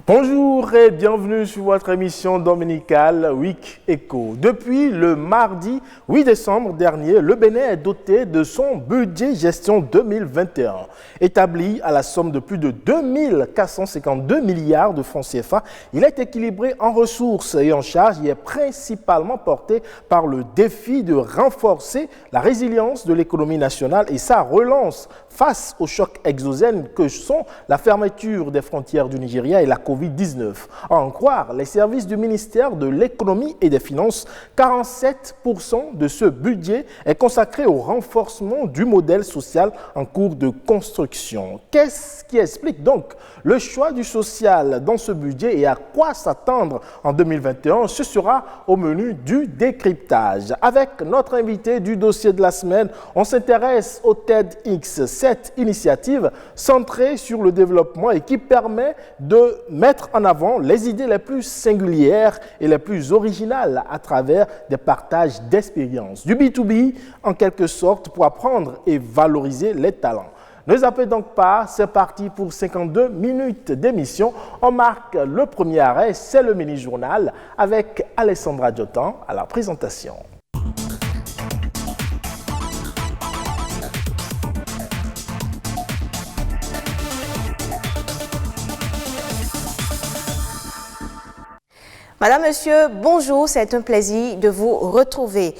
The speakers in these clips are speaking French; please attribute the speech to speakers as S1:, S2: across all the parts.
S1: Bonjour et bienvenue sur votre émission dominicale Week Echo. Depuis le mardi 8 décembre dernier, le Bénin est doté de son budget gestion 2021. Établi à la somme de plus de 2452 milliards de francs CFA, il est équilibré en ressources et en charges. Il est principalement porté par le défi de renforcer la résilience de l'économie nationale et sa relance face aux chocs exogènes que sont la fermeture des frontières du Nigeria et la COVID-19. À en croire les services du ministère de l'Économie et des Finances, 47% de ce budget est consacré au renforcement du modèle social en cours de construction. Qu'est-ce qui explique donc le choix du social dans ce budget et à quoi s'attendre en 2021? Ce sera au menu du décryptage. Avec notre invité du dossier de la semaine, on s'intéresse au TEDx, cette initiative centrée sur le développement et qui permet de mettre en avant les idées les plus singulières et les plus originales à travers des partages d'expériences. Du B2B, en quelque sorte, pour apprendre et valoriser les talents. Ne zappez donc pas, c'est parti pour 52 minutes d'émission. On marque le premier arrêt, c'est le mini-journal avec Alessandra Diotan à la présentation.
S2: Madame, Monsieur, bonjour, c'est un plaisir de vous retrouver.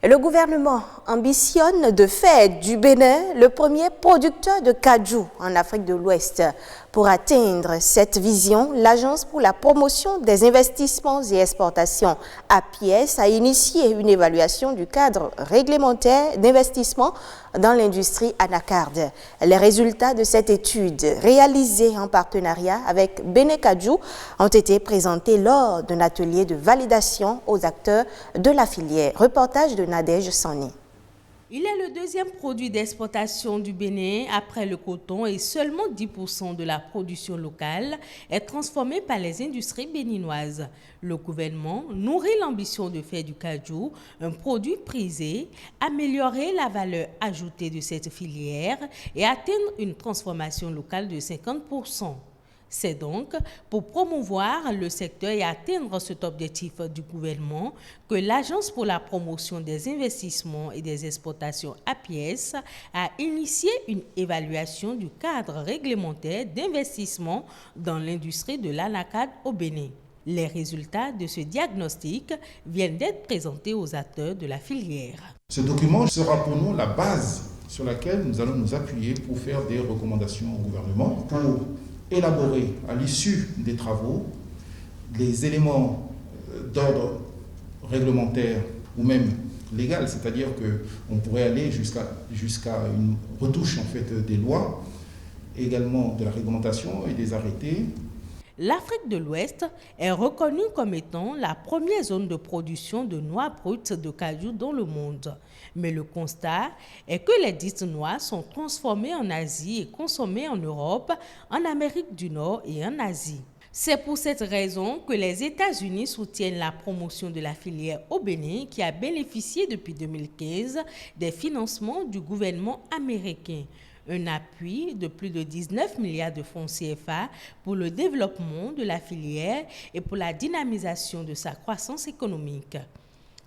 S2: Le gouvernement ambitionne de faire du Bénin le premier producteur de cajou en Afrique de l'Ouest. Pour atteindre cette vision, l'Agence pour la promotion des investissements et exportations APIES a initié une évaluation du cadre réglementaire d'investissement dans l'industrie anacarde. Les résultats de cette étude, réalisée en partenariat avec Bénin Kajou, ont été présentés lors d'un atelier de validation aux acteurs de la filière. Reportage de Nadège Sani.
S3: Il est le deuxième produit d'exportation du Bénin après le coton et seulement 10% de la production locale est transformée par les industries béninoises. Le gouvernement nourrit l'ambition de faire du cajou un produit prisé, améliorer la valeur ajoutée de cette filière et atteindre une transformation locale de 50%. C'est donc pour promouvoir le secteur et atteindre cet objectif du gouvernement que l'Agence pour la promotion des investissements et des exportations APIES a initié une évaluation du cadre réglementaire d'investissement dans l'industrie de l'anacarde au Bénin. Les résultats de ce diagnostic viennent d'être présentés aux acteurs de la filière.
S4: Ce document sera pour nous la base sur laquelle nous allons nous appuyer pour faire des recommandations au gouvernement, pour élaborer à l'issue des travaux les éléments d'ordre réglementaire ou même légal, c'est-à-dire qu'on pourrait aller jusqu'à une retouche en fait des lois, également de la réglementation et des arrêtés.
S3: L'Afrique de l'Ouest est reconnue comme étant la première zone de production de noix brutes de cajou dans le monde. Mais le constat est que les dites noix sont transformées en Asie et consommées en Europe, en Amérique du Nord et en Asie. C'est pour cette raison que les États-Unis soutiennent la promotion de la filière au Bénin qui a bénéficié depuis 2015 des financements du gouvernement américain. Un appui de plus de 19 milliards de francs CFA pour le développement de la filière et pour la dynamisation de sa croissance économique.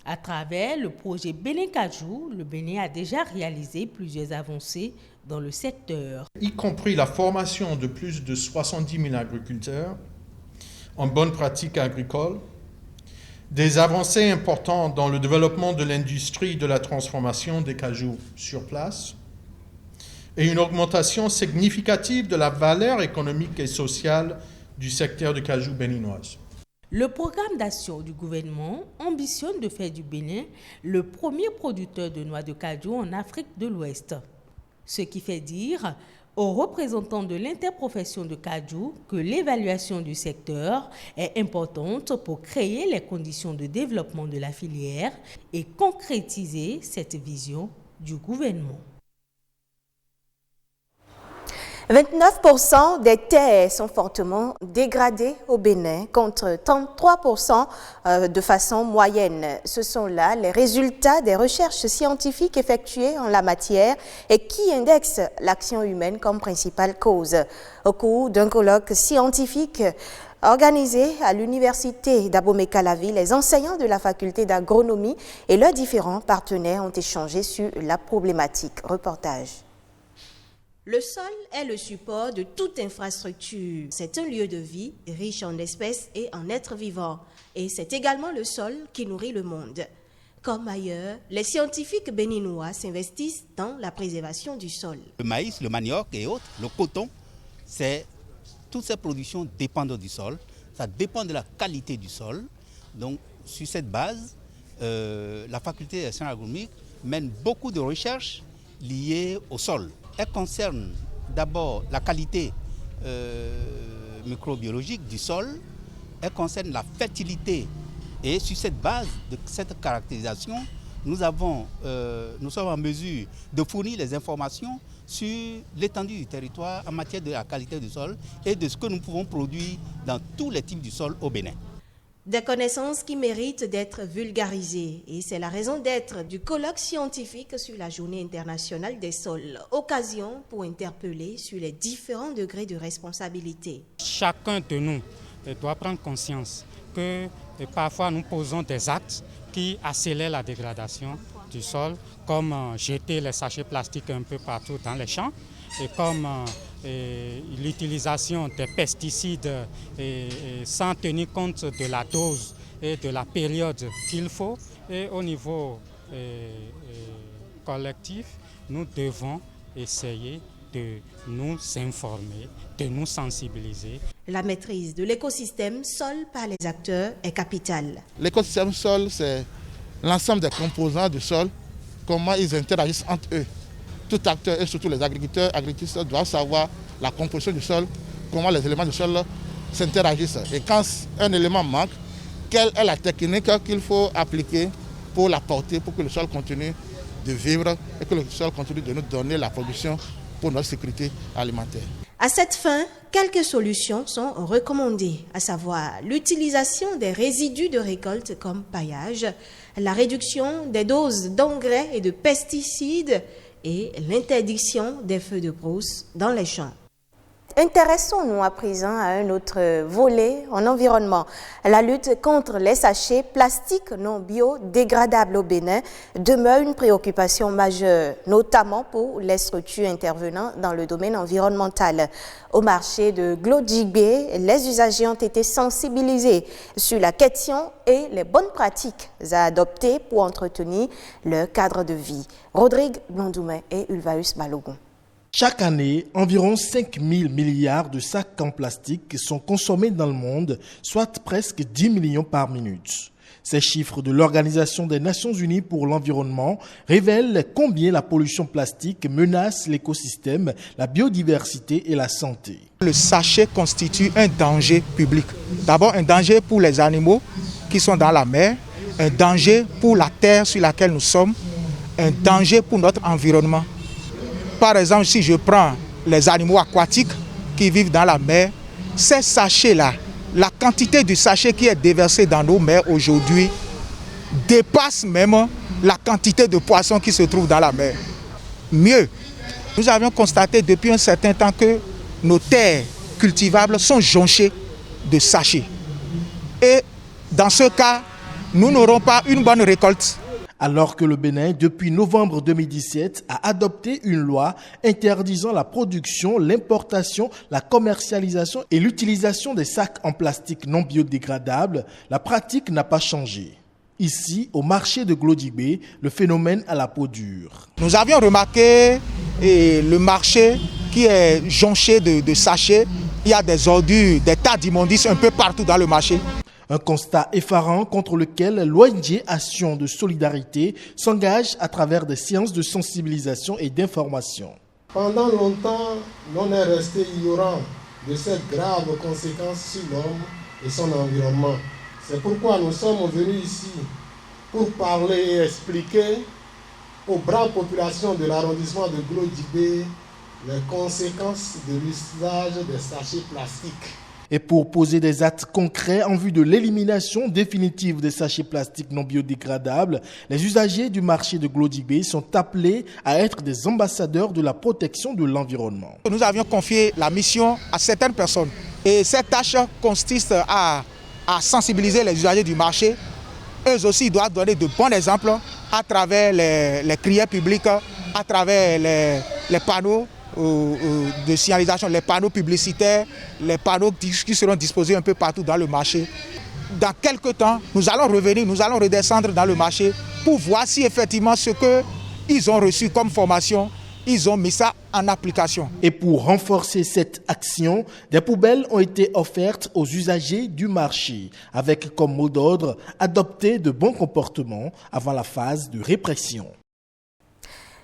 S3: À travers le projet Bénin Kajou, le Bénin a déjà réalisé plusieurs avancées dans le secteur.
S5: Y compris la formation de plus de 70 000 agriculteurs en bonnes pratiques agricoles, des avancées importantes dans le développement de l'industrie de la transformation des cajous sur place, et une augmentation significative de la valeur économique et sociale du secteur de cajou béninoise.
S3: Le programme d'action du gouvernement ambitionne de faire du Bénin le premier producteur de noix de cajou en Afrique de l'Ouest. Ce qui fait dire aux représentants de l'interprofession de cajou que l'évaluation du secteur est importante pour créer les conditions de développement de la filière et concrétiser cette vision du gouvernement.
S2: 29% des terres sont fortement dégradées au Bénin, contre 33% de façon moyenne. Ce sont là les résultats des recherches scientifiques effectuées en la matière et qui indexent l'action humaine comme principale cause. Au cours d'un colloque scientifique organisé à l'université d'Abomey-Calavi, les enseignants de la faculté d'agronomie et leurs différents partenaires ont échangé sur la problématique. Reportage. Le sol est le support de toute infrastructure. C'est un lieu de vie riche en espèces et en êtres vivants. Et c'est également le sol qui nourrit le monde. Comme ailleurs, les scientifiques béninois s'investissent dans la préservation du sol.
S6: Le maïs, le manioc et autres, le coton, toutes ces productions dépendent du sol. Ça dépend de la qualité du sol. Donc, sur cette base, la faculté des sciences agronomiques mène beaucoup de recherches liées au sol. Elle concerne d'abord la qualité microbiologique du sol, elle concerne la fertilité. Et sur cette base de cette caractérisation, nous sommes en mesure de fournir les informations sur l'étendue du territoire en matière de la qualité du sol et de ce que nous pouvons produire dans tous les types du sol au Bénin.
S2: Des connaissances qui méritent d'être vulgarisées. Et c'est la raison d'être du colloque scientifique sur la Journée internationale des sols. Occasion pour interpeller sur les différents degrés de responsabilité.
S7: Chacun de nous doit prendre conscience que parfois nous posons des actes qui accélèrent la dégradation du sol, comme jeter les sachets plastiques un peu partout dans les champs, et comme l'utilisation des pesticides sans tenir compte de la dose et de la période qu'il faut. Et au niveau collectif, nous devons essayer de nous informer, de nous sensibiliser.
S2: La maîtrise de l'écosystème sol par les acteurs est capitale.
S8: L'écosystème sol, c'est l'ensemble des composants du sol, comment ils interagissent entre eux. Tout acteur et surtout les agriculteurs doivent savoir la composition du sol, comment les éléments du sol s'interagissent. Et quand un élément manque, quelle est la technique qu'il faut appliquer pour l'apporter, pour que le sol continue de vivre et que le sol continue de nous donner la production pour notre sécurité alimentaire.
S2: À cette fin, quelques solutions sont recommandées, à savoir l'utilisation des résidus de récolte comme paillage, la réduction des doses d'engrais et de pesticides et l'interdiction des feux de brousse dans les champs. Intéressons-nous à présent à un autre volet en environnement. La lutte contre les sachets plastiques non biodégradables au Bénin demeure une préoccupation majeure, notamment pour les structures intervenant dans le domaine environnemental. Au marché de Glodjibé, les usagers ont été sensibilisés sur la question et les bonnes pratiques à adopter pour entretenir leur cadre de vie. Rodrigue Blondoumet et Ulvaeus Balogun.
S1: Chaque année, environ 5 000 milliards de sacs en plastique sont consommés dans le monde, soit presque 10 millions par minute. Ces chiffres de l'Organisation des Nations Unies pour l'environnement révèlent combien la pollution plastique menace l'écosystème, la biodiversité et la santé.
S9: Le sachet constitue un danger public. D'abord, un danger pour les animaux qui sont dans la mer, un danger pour la terre sur laquelle nous sommes, un danger pour notre environnement. Par exemple, si je prends les animaux aquatiques qui vivent dans la mer, ces sachets-là, la quantité du sachet qui est déversée dans nos mers aujourd'hui dépasse même la quantité de poissons qui se trouvent dans la mer. Mieux, nous avions constaté depuis un certain temps que nos terres cultivables sont jonchées de sachets. Et dans ce cas, nous n'aurons pas une bonne récolte.
S1: Alors que le Bénin, depuis novembre 2017, a adopté une loi interdisant la production, l'importation, la commercialisation et l'utilisation des sacs en plastique non biodégradables, la pratique n'a pas changé. Ici, au marché de Glodjibé, le phénomène a la peau dure.
S9: Nous avions remarqué le marché qui est jonché de sachets. Il y a des ordures, des tas d'immondices un peu partout dans le marché.
S1: Un constat effarant contre lequel l'ONG Action de Solidarité s'engage à travers des séances de sensibilisation et d'information.
S10: Pendant longtemps, l'on est resté ignorant de ces graves conséquences sur l'homme et son environnement. C'est pourquoi nous sommes venus ici pour parler et expliquer aux braves populations de l'arrondissement de Glodjibé les conséquences de l'usage des sachets plastiques.
S1: Et pour poser des actes concrets en vue de l'élimination définitive des sachets plastiques non biodégradables, les usagers du marché de Glodibé sont appelés à être des ambassadeurs de la protection de l'environnement.
S9: Nous avions confié la mission à certaines personnes et cette tâche consiste à sensibiliser les usagers du marché. Eux aussi doivent donner de bons exemples à travers les crières publiques, à travers les panneaux de signalisation, les panneaux publicitaires, les panneaux qui seront disposés un peu partout dans le marché. Dans quelques temps, nous allons revenir, nous allons redescendre dans le marché pour voir si effectivement ce qu'ils ont reçu comme formation, ils ont mis ça en application.
S1: Et pour renforcer cette action, des poubelles ont été offertes aux usagers du marché, avec comme mot d'ordre adopter de bons comportements avant la phase de répression.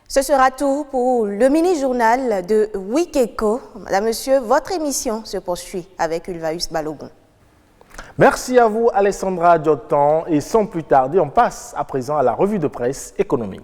S2: Ce sera tout pour le mini-journal de Week Eco. Madame, Monsieur, votre émission se poursuit avec Ulvaeus Balogun.
S1: Merci à vous, Alessandra Diotan. Et sans plus tarder, on passe à présent à la revue de presse économique.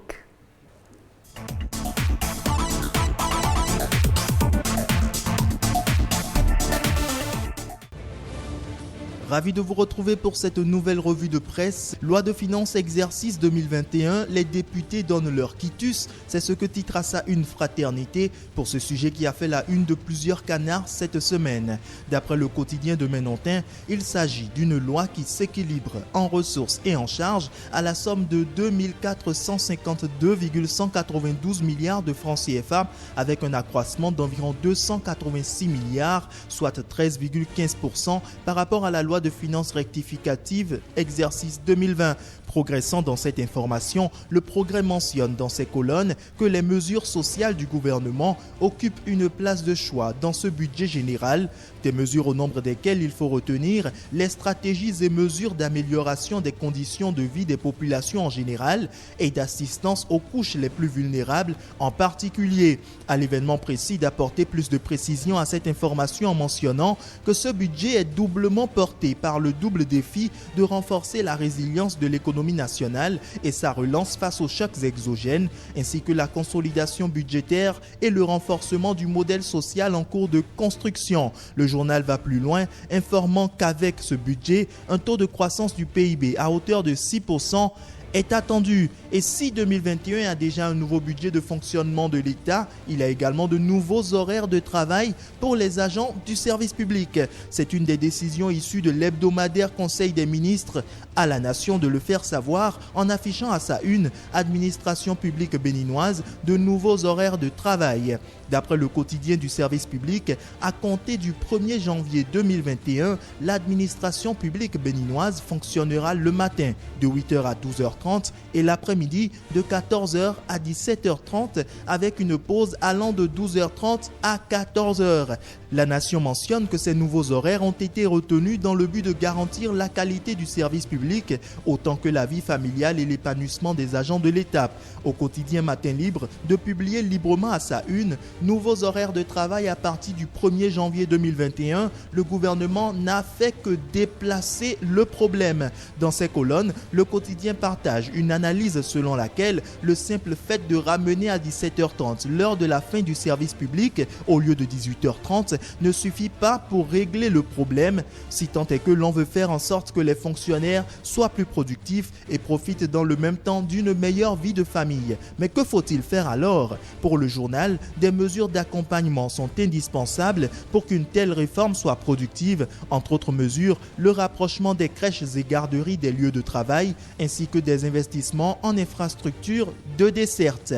S11: Ravi de vous retrouver pour cette nouvelle revue de presse. Loi de finances exercice 2021, les députés donnent leur quitus. C'est ce que titre à sa une Fraternité pour ce sujet qui a fait la une de plusieurs canards cette semaine. D'après le quotidien de Ménontin, il s'agit d'une loi qui s'équilibre en ressources et en charges à la somme de 2452,192 milliards de francs CFA avec un accroissement d'environ 286 milliards, soit 13,15% par rapport à la loi de finances rectificative exercice 2020. Progressant dans cette information, le Progrès mentionne dans ses colonnes que les mesures sociales du gouvernement occupent une place de choix dans ce budget général, des mesures au nombre desquelles il faut retenir les stratégies et mesures d'amélioration des conditions de vie des populations en général et d'assistance aux couches les plus vulnérables en particulier. À l'événement précis d'apporter plus de précision à cette information en mentionnant que ce budget est doublement porté par le double défi de renforcer la résilience de l'économie nationale et sa relance face aux chocs exogènes, ainsi que la consolidation budgétaire et le renforcement du modèle social en cours de construction. Le journal va plus loin, informant qu'avec ce budget, un taux de croissance du PIB à hauteur de 6% est attendu. Et si 2021 a déjà un nouveau budget de fonctionnement de l'État, il a également de nouveaux horaires de travail pour les agents du service public. C'est une des décisions issues de l'hebdomadaire Conseil des ministres à la nation de le faire savoir en affichant à sa une administration publique béninoise de nouveaux horaires de travail. D'après le quotidien du service public, à compter du 1er janvier 2021, l'administration publique béninoise fonctionnera le matin de 8h à 12h30 et l'après-midi de 14h à 17h30 avec une pause allant de 12h30 à 14h. La nation mentionne que ces nouveaux horaires ont été retenus dans le but de garantir la qualité du service public autant que la vie familiale et l'épanouissement des agents de l'État. Au quotidien Matin Libre, de publier librement à sa une nouveaux horaires de travail à partir du 1er janvier 2021, le gouvernement n'a fait que déplacer le problème. Dans ces colonnes, le quotidien partage une analyse selon laquelle le simple fait de ramener à 17h30 l'heure de la fin du service public au lieu de 18h30 ne suffit pas pour régler le problème, si tant est que l'on veut faire en sorte que les fonctionnaires soient plus productifs et profitent dans le même temps d'une meilleure vie de famille. Mais que faut-il faire alors? Pour le journal, des mesures d'accompagnement sont indispensables pour qu'une telle réforme soit productive. Entre autres mesures, le rapprochement des crèches et garderies des lieux de travail, ainsi que des investissements en infrastructures de desserte.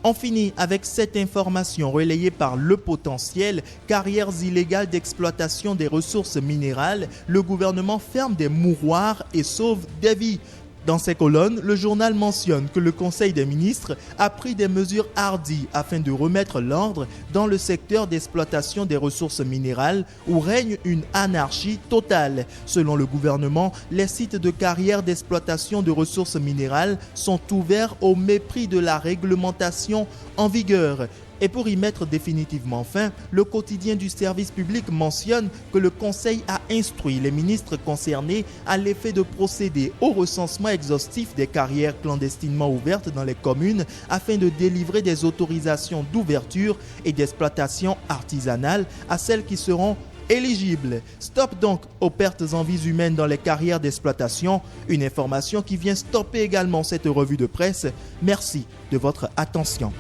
S11: On finit avec cette information relayée par Le Potentiel. Carrières illégales d'exploitation des ressources minérales, le gouvernement ferme des mouroirs et sauve des vies. Dans ces colonnes, le journal mentionne que le Conseil des ministres a pris des mesures hardies afin de remettre l'ordre dans le secteur d'exploitation des ressources minérales où règne une anarchie totale. Selon le gouvernement, les sites de carrières d'exploitation de ressources minérales sont ouverts au mépris de la réglementation en vigueur. Et pour y mettre définitivement fin, le quotidien du service public mentionne que le Conseil a instruit les ministres concernés à l'effet de procéder au recensement exhaustif des carrières clandestinement ouvertes dans les communes afin de délivrer des autorisations d'ouverture et d'exploitation artisanale à celles qui seront éligibles. Stop donc aux pertes en vies humaines dans les carrières d'exploitation. Une information qui vient stopper également cette revue de presse. Merci de votre attention.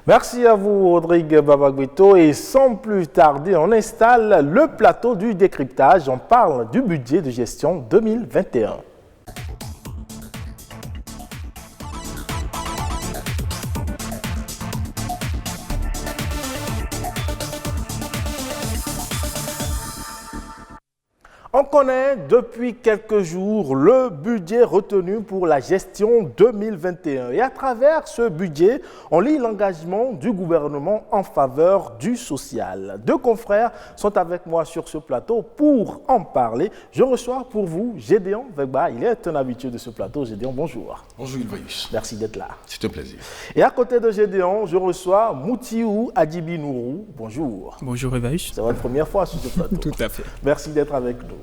S1: Merci à vous, Rodrigue Babagbeto. Et sans plus tarder, on installe le plateau du décryptage. On parle du budget de gestion 2021. On connaît depuis quelques jours le budget retenu pour la gestion 2021. Et à travers ce budget, on lit l'engagement du gouvernement en faveur du social. Deux confrères sont avec moi sur ce plateau pour en parler. Je reçois pour vous Gédéon Vegba. Il est un habitué de ce plateau. Gédéon, bonjour.
S12: Bonjour Ilvaïus.
S1: Merci d'être là.
S12: C'est un plaisir.
S1: Et à côté de Gédéon, je reçois Moutiou Adjibi Nourou. Bonjour.
S13: Bonjour Ilvaïus.
S1: C'est votre première fois sur ce plateau.
S13: Tout à fait.
S1: Merci d'être avec nous.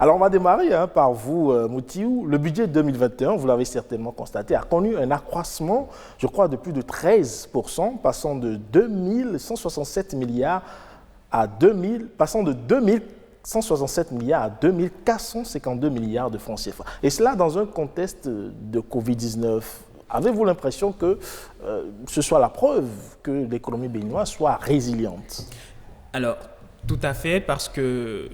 S1: Alors, on va démarrer par vous, Moutiou. Le budget 2021, vous l'avez certainement constaté, a connu un accroissement, je crois, de plus de 13%, passant de 2167 milliards à 2167 milliards à 2452 milliards de francs CFA. Et cela dans un contexte de Covid-19. Avez-vous l'impression que ce soit la preuve que l'économie béninoise soit résiliente?
S13: Alors, tout à fait, parce que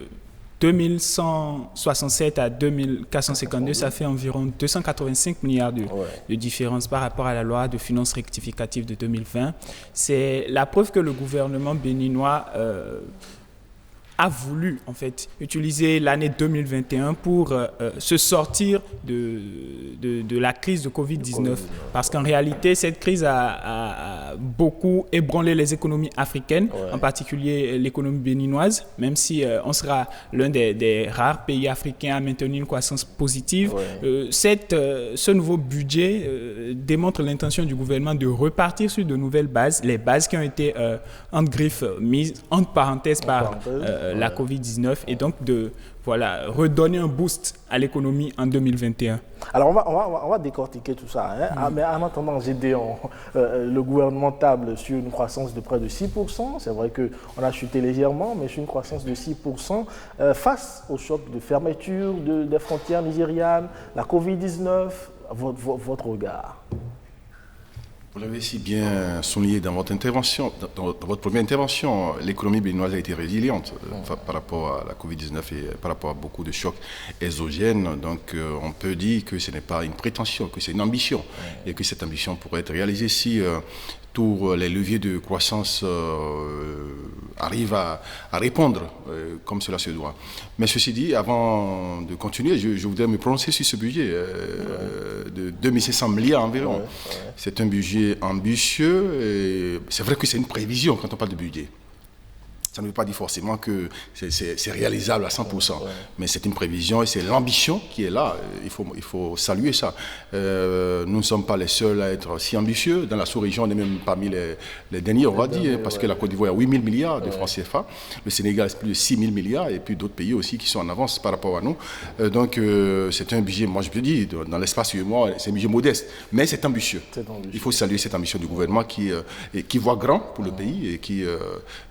S13: 2167 à 2452, ça fait environ 285 milliards de différence par rapport à la loi de finances rectificative de 2020. C'est la preuve que le gouvernement béninois a voulu en fait utiliser l'année 2021 pour se sortir de la crise de Covid-19. Parce qu'en réalité, cette crise a beaucoup ébranlé les économies africaines, en particulier l'économie béninoise, même si on sera l'un des rares pays africains à maintenir une croissance positive. Ce nouveau budget démontre l'intention du gouvernement de repartir sur de nouvelles bases, les bases qui ont été entre griffes mises entre parenthèses par la Covid-19 et donc de redonner un boost à l'économie en 2021.
S1: Alors on va décortiquer tout ça. Mais en attendant, Gédéon, le gouvernement table sur une croissance de près de 6%. C'est vrai qu'on a chuté légèrement, mais sur une croissance de 6%. Face au choc de fermeture des frontières nigérianes, la Covid-19, votre regard?
S12: Vous l'avez si bien souligné dans votre intervention, dans votre première intervention, l'économie béninoise a été résiliente par rapport à la Covid-19 et par rapport à beaucoup de chocs exogènes. Donc on peut dire que ce n'est pas une prétention, que c'est une ambition et que cette ambition pourrait être réalisée si tous les leviers de croissance arrivent à répondre comme cela se doit. Mais ceci dit, avant de continuer, je voudrais me prononcer sur ce budget de 2500 milliards environ. C'est un budget ambitieux et c'est vrai que c'est une prévision quand on parle de budget. Ça ne veut pas dire forcément que c'est réalisable à 100%, mais c'est une prévision et c'est l'ambition qui est là. Il faut saluer ça. Nous ne sommes pas les seuls à être si ambitieux. Dans la sous-région, on est même parmi les derniers, on va dire, parce que la Côte d'Ivoire a 8 000 milliards de francs CFA, le Sénégal a plus de 6 000 milliards, et puis d'autres pays aussi qui sont en avance par rapport à nous. Donc c'est un budget, moi je peux dire, dans l'espace UEMOA, c'est un budget modeste, mais c'est ambitieux. Il faut saluer cette ambition du gouvernement qui voit grand pour le pays et qui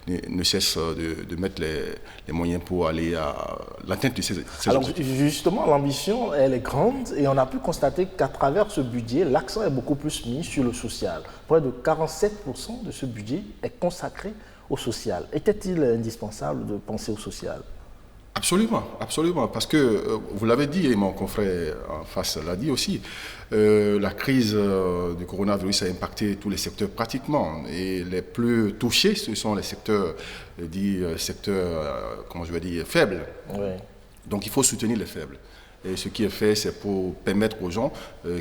S12: ne cesse de mettre les moyens pour aller à l'atteinte de ces
S1: Alors
S12: objectifs.
S1: justement, l'ambition, elle est grande et on a pu constater qu'à travers ce budget, l'accent est beaucoup plus mis sur le social. Près de 47% de ce budget est consacré au social. Était-il indispensable de penser au social ?
S12: Absolument, absolument, parce que vous l'avez dit et mon confrère en face l'a dit aussi, la crise du coronavirus a impacté tous les secteurs pratiquement et les plus touchés, ce sont les secteurs comment je vais dire, faibles. Donc il faut soutenir les faibles. Et ce qui est fait, c'est pour permettre aux gens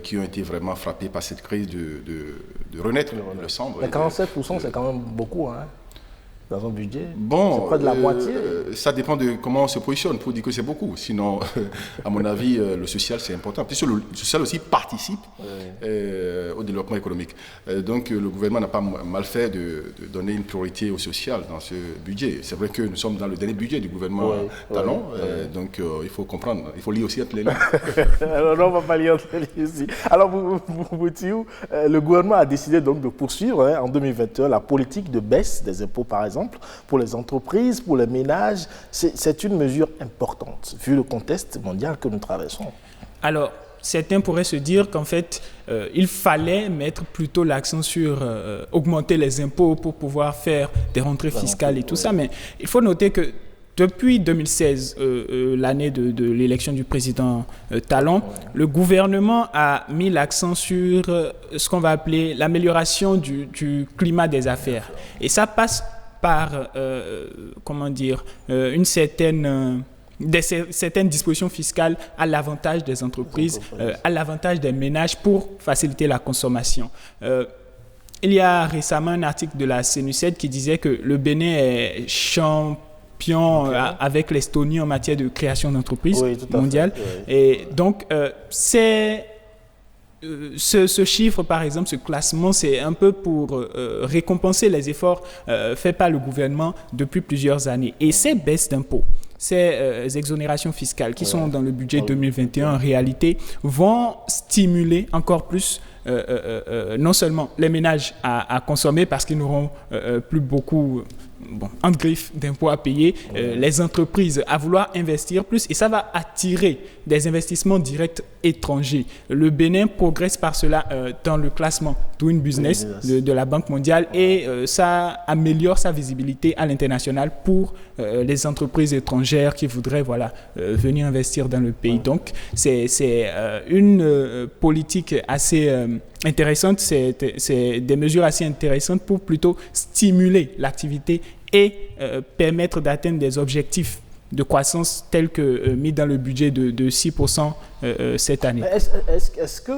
S12: qui ont été vraiment frappés par cette crise de renaître le sang.
S1: Mais 47%, c'est quand même beaucoup, hein? dans un budget?
S12: Bon,
S1: c'est près de la moitié.
S12: Ça dépend de comment on se positionne pour dire que c'est beaucoup. Sinon, à mon avis, le social, c'est important. Puisque le social aussi participe au développement économique. Donc, le gouvernement n'a pas mal fait de donner une priorité au social dans ce budget. C'est vrai que nous sommes dans le dernier budget du gouvernement Talon. Donc, il faut comprendre. Il faut lire aussi entre les lignes.
S1: Alors, non, on ne va pas lire entre les lignes ici. Alors, Boutiou, le gouvernement a décidé donc de poursuivre en 2021 la politique de baisse des impôts, par exemple, pour les entreprises, pour les ménages. C'est une mesure importante, vu le contexte mondial que nous traversons.
S13: Alors, certains pourraient se dire qu'en fait, il fallait mettre plutôt l'accent sur augmenter les impôts pour pouvoir faire des rentrées fiscales et tout ça. Mais il faut noter que depuis 2016, l'année de l'élection du président Talon, le gouvernement a mis l'accent sur ce qu'on va appeler l'amélioration du climat des affaires. Et ça passe par, une certaines dispositions fiscales à l'avantage des entreprises, à l'avantage des ménages pour faciliter la consommation. Il y a récemment un article de la CNUSED qui disait que le Bénin est avec l'Estonie en matière de création d'entreprises mondiales. Et donc, ce chiffre, par exemple, ce classement, c'est un peu pour récompenser les efforts faits par le gouvernement depuis plusieurs années. Et ces baisses d'impôts, ces exonérations fiscales qui sont dans le budget 2021, en réalité, vont stimuler encore plus non seulement les ménages à consommer parce qu'ils n'auront plus beaucoup en griffe d'impôts à payer, les entreprises à vouloir investir plus, et ça va attirer des investissements directs étrangers. Le Bénin progresse par cela dans le classement Doing Business de la Banque mondiale, et ça améliore sa visibilité à l'international pour les entreprises étrangères qui voudraient venir investir dans le pays. Donc c'est une politique assez intéressante, c'est des mesures assez intéressantes pour plutôt stimuler l'activité et permettre d'atteindre des objectifs de croissance tels que mis dans le budget de 6% cette année.
S1: Est-ce que,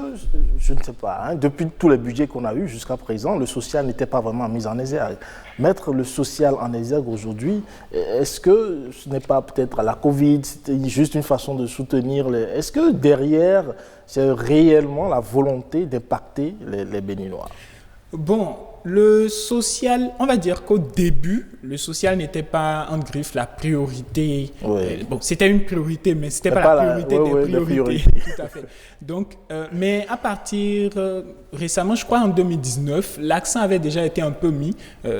S1: je ne sais pas, depuis tous les budgets qu'on a eus jusqu'à présent, le social n'était pas vraiment mis en exergue? Mettre le social en exergue aujourd'hui, est-ce que ce n'est pas peut-être la Covid, c'était juste une façon de soutenir Est-ce que derrière, c'est réellement la volonté d'impacter les Béninois?
S13: Bon, le social, on va dire qu'au début, le social n'était pas en griffe la priorité. C'était une priorité, mais ce n'était pas la priorité des priorités. Tout à fait. Donc, mais à partir récemment, je crois en 2019, l'accent avait déjà été un peu mis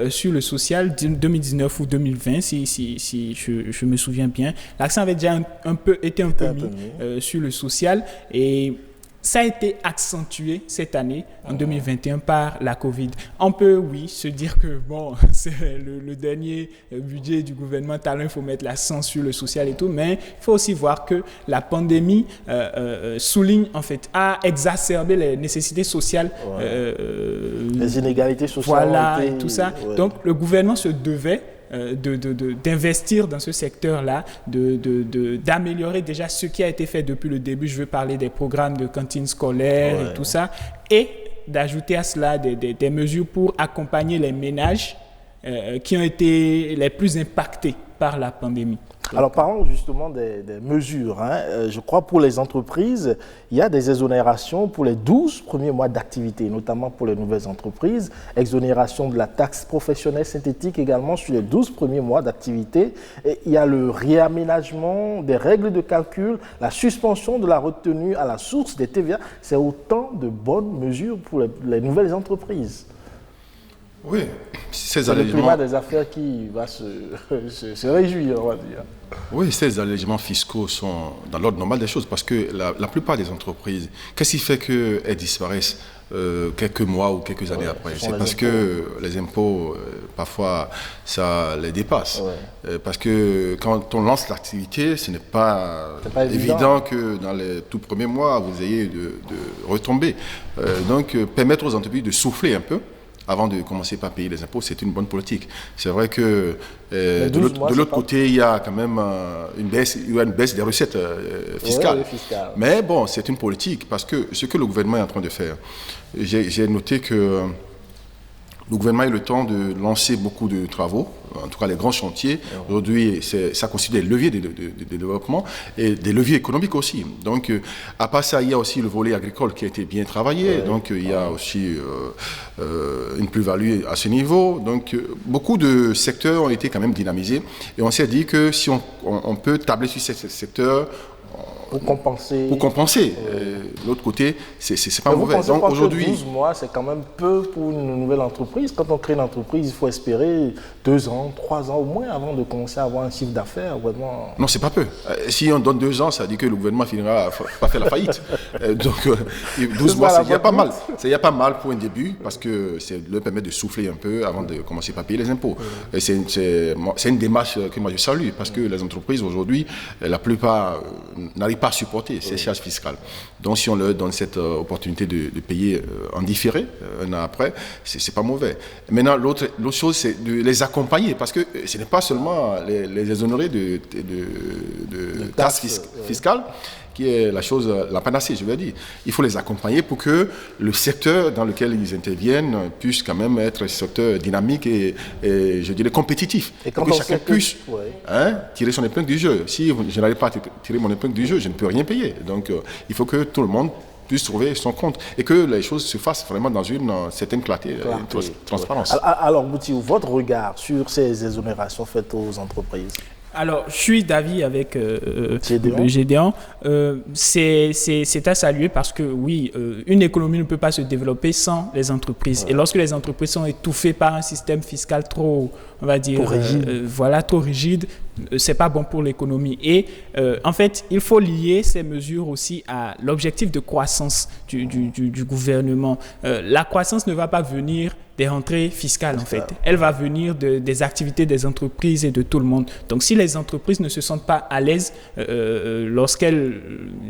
S13: sur le social, 2019 ou 2020, si je me souviens bien. L'accent avait déjà été un peu mis sur le social, et ça a été accentué cette année, en 2021, par la Covid. On peut, se dire que c'est le dernier budget du gouvernement Talon, il faut mettre l'accent sur le social et tout, mais il faut aussi voir que la pandémie souligne, a exacerbé les nécessités sociales.
S1: Les inégalités sociales.
S13: Et tout ça. Donc, le gouvernement se devait d'investir dans ce secteur-là, d'améliorer déjà ce qui a été fait depuis le début. Je veux parler des programmes de cantines scolaires et tout ça, et d'ajouter à cela des mesures pour accompagner les ménages qui ont été les plus impactés par la pandémie.
S1: Alors parlons justement des mesures. Je crois pour les entreprises, il y a des exonérations pour les 12 premiers mois d'activité, notamment pour les nouvelles entreprises. Exonération de la taxe professionnelle synthétique également sur les 12 premiers mois d'activité. Et il y a le réaménagement des règles de calcul, la suspension de la retenue à la source des TVA. C'est autant de bonnes mesures pour les nouvelles entreprises.
S12: Oui,
S1: c'est le climat des affaires qui va se réjouir, on va dire.
S12: Oui, ces allégements fiscaux sont dans l'ordre normal des choses, parce que la plupart des entreprises, qu'est-ce qui fait qu'elles disparaissent quelques mois ou quelques années après? C'est parce que les impôts, parfois, ça les dépasse. Parce que quand on lance l'activité, ce n'est pas évident que dans les tout premiers mois, vous ayez de retombées. Donc, permettre aux entreprises de souffler un peu avant de commencer par payer les impôts, c'est une bonne politique. C'est vrai que de l'autre côté, il y a quand même une baisse des recettes fiscales. Mais bon, c'est une politique, parce que ce que le gouvernement est en train de faire, j'ai noté que Le gouvernement a eu le temps de lancer beaucoup de travaux, en tout cas les grands chantiers. Aujourd'hui, ça constitue des leviers de développement et des leviers économiques aussi. Donc, à part ça, il y a aussi le volet agricole qui a été bien travaillé. Donc, il y a aussi une plus-value à ce niveau. Donc, beaucoup de secteurs ont été quand même dynamisés. Et on s'est dit que si on peut tabler sur ces secteurs,
S1: pour compenser.
S12: L'autre côté, c'est pas mauvais.
S1: Donc aujourd'hui, 12 mois, c'est quand même peu pour une nouvelle entreprise. Quand on crée une entreprise, il faut espérer 2 ans, 3 ans au moins avant de commencer à avoir un chiffre d'affaires vraiment.
S12: Non, c'est pas peu. Si on donne 2 ans, ça dit que le gouvernement finira par faire la faillite. Donc 12 mois, il y a pas mal. Il y a pas mal pour un début parce que ça leur permet de souffler un peu avant de commencer à payer les impôts. Et c'est une démarche que moi je salue parce que les entreprises aujourd'hui, la plupart n'arrivent pas à supporter ces charges fiscales. Donc si on leur donne cette opportunité de payer en différé, un an après, c'est pas mauvais. Maintenant, l'autre chose, c'est de les accompagner, parce que ce n'est pas seulement les exonérer de taxes fiscales qui est la panacée, je veux dire. Il faut les accompagner pour que le secteur dans lequel ils interviennent puisse quand même être un secteur dynamique et je dirais compétitif. Et que chacun puisse tirer son épingle du jeu. Si je n'arrive pas à tirer mon épingle du jeu, je ne peux rien payer. Donc il faut que tout le monde puisse trouver son compte et que les choses se fassent vraiment dans une certaine clarté, transparence.
S1: Alors, Boutiou, votre regard sur ces exonérations faites aux entreprises?
S13: Alors, je suis d'avis avec Gédéon. C'est à saluer parce que, oui, une économie ne peut pas se développer sans les entreprises. Et lorsque les entreprises sont étouffées par un système fiscal trop, on va dire, trop rigide, c'est pas bon pour l'économie. Et en fait, il faut lier ces mesures aussi à l'objectif de croissance du gouvernement. La croissance ne va pas venir des rentrées fiscales, en fait. Elle va venir des activités des entreprises et de tout le monde. Donc, si les entreprises ne se sentent pas à l'aise lorsqu'elles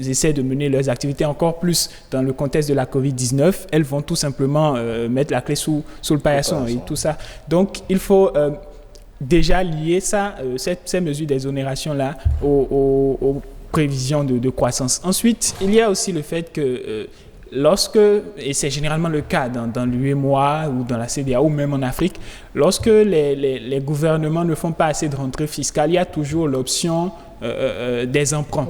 S13: essaient de mener leurs activités, encore plus dans le contexte de la COVID-19, elles vont tout simplement mettre la clé sous le paillasson et tout ça. Donc, il faut déjà lier ça, ces mesures d'exonération-là aux prévisions de croissance. Ensuite, il y a aussi le fait que lorsque, et c'est généralement le cas dans l'UEMOA ou dans la CEDEAO ou même en Afrique, lorsque les gouvernements ne font pas assez de rentrées fiscales, il y a toujours l'option des emprunts.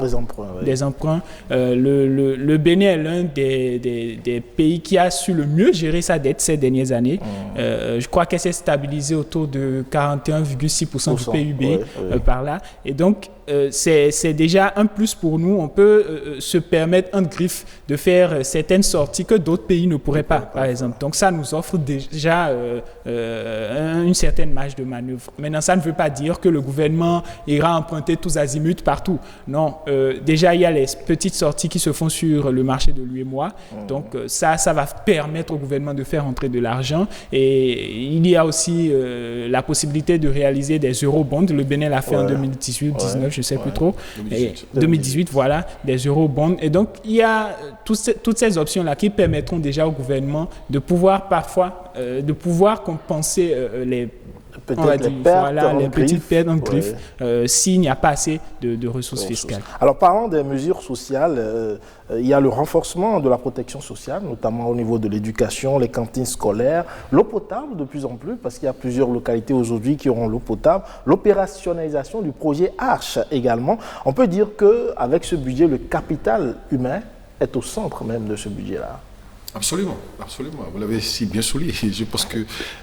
S13: Des emprunts. Le Bénin est l'un des pays qui a su le mieux gérer sa dette ces dernières années. Je crois qu'elle s'est stabilisée autour de 41,6% du PIB par là. Et donc, c'est déjà un plus pour nous. On peut se permettre en griffe de faire certaines sorties que d'autres pays ne pourraient pas, par exemple. Donc, ça nous offre déjà une certaine marge de manœuvre. Maintenant, ça ne veut pas dire que le gouvernement ira emprunter tous azimuts partout. Non, déjà, il y a les petites sorties qui se font sur le marché de l'UEMOA. Donc, ça va permettre au gouvernement de faire entrer de l'argent. Et il y a aussi la possibilité de réaliser des eurobonds. Le Bénin l'a fait en 2018-19, je ne sais plus trop. 2018, voilà, des eurobonds. Et donc, il y a toutes ces options-là qui permettront déjà au gouvernement de pouvoir parfois compenser les petites pertes en griffe s'il n'y a pas assez de ressources fiscales.
S1: Alors, parlant des mesures sociales, il y a le renforcement de la protection sociale, notamment au niveau de l'éducation, les cantines scolaires, l'eau potable de plus en plus, parce qu'il y a plusieurs localités aujourd'hui qui auront l'eau potable, l'opérationnalisation du projet Arche également. On peut dire qu'avec ce budget, le capital humain est au centre même de ce budget-là.
S12: Absolument, absolument. Vous l'avez si bien souligné. Je pense que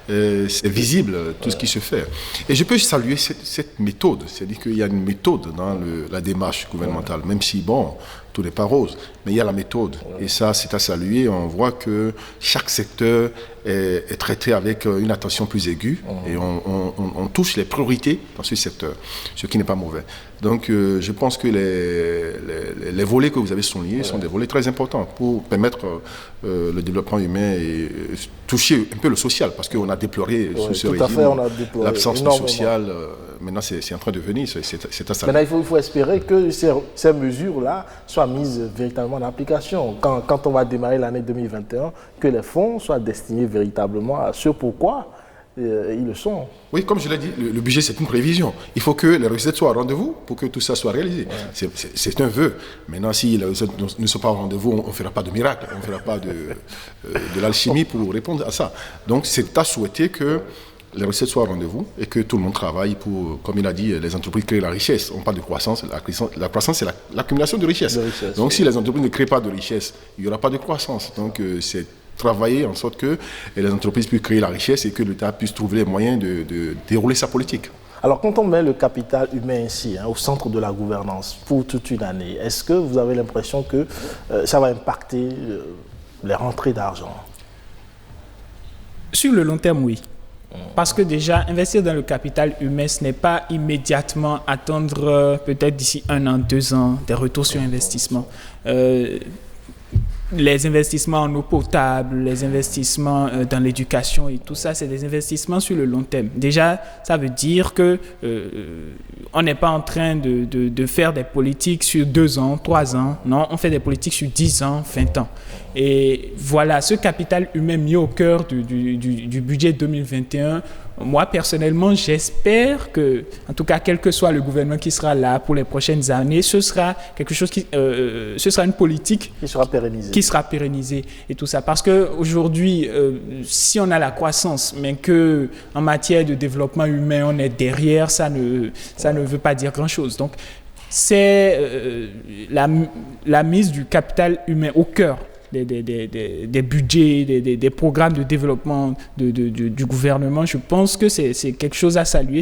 S12: c'est visible tout ce qui se fait. Et je peux saluer cette méthode. C'est-à-dire qu'il y a une méthode dans la démarche gouvernementale, même si, bon, tout n'est pas rose, mais il y a la méthode. Et ça, c'est à saluer. On voit que chaque secteur est traité avec une attention plus aiguë et on touche les priorités dans ce secteur, ce qui n'est pas mauvais. Donc, je pense que les volets que vous avez soulignés sont des volets très importants pour permettre le développement humain et toucher un peu le social, parce qu'on a déploré sous ce régime l'absence du social. Maintenant, c'est en train de venir, c'est à saluer.
S1: Maintenant, il faut espérer que ces mesures-là soient mises véritablement en application. Quand on va démarrer l'année 2021, que les fonds soient destinés véritablement à ce pourquoi ils le sont.
S12: Oui, comme je l'ai dit, le budget, c'est une prévision. Il faut que les recettes soient au rendez-vous pour que tout ça soit réalisé. Ouais. C'est un vœu. Maintenant, si les recettes ne sont pas au rendez-vous, on ne fera pas de miracle, on ne fera pas de l'alchimie pour répondre à ça. Donc, c'est à souhaiter que les recettes soient au rendez-vous et que tout le monde travaille pour, comme il a dit, les entreprises créent la richesse. On parle de croissance. La croissance, c'est l'accumulation de richesse. Donc, si les entreprises ne créent pas de richesse, il n'y aura pas de croissance. Donc, c'est travailler en sorte que les entreprises puissent créer la richesse et que l'État puisse trouver les moyens de dérouler sa politique.
S1: Alors, quand on met le capital humain ici, au centre de la gouvernance, pour toute une année, est-ce que vous avez l'impression que ça va impacter les rentrées d'argent?
S13: Sur le long terme, oui. Parce que déjà, investir dans le capital humain, ce n'est pas immédiatement attendre peut-être d'ici 1 an, 2 ans, des retours sur investissement. Les investissements en eau potable, les investissements dans l'éducation et tout ça, c'est des investissements sur le long terme. Déjà, ça veut dire que on n'est pas en train de faire des politiques sur 2 ans, 3 ans. Non, on fait des politiques sur 10 ans, 20 ans. Et voilà, ce capital humain mis au cœur du budget 2021, moi, personnellement, j'espère que, en tout cas, quel que soit le gouvernement qui sera là pour les prochaines années, ce sera quelque chose ce sera une politique qui sera pérennisée et tout ça. Parce qu'aujourd'hui, si on a la croissance, mais qu'en matière de développement humain, on est derrière, ça ne veut pas dire grand-chose. Donc, c'est la mise du capital humain au cœur des budgets, des programmes de développement du gouvernement. Je pense que c'est quelque chose à saluer.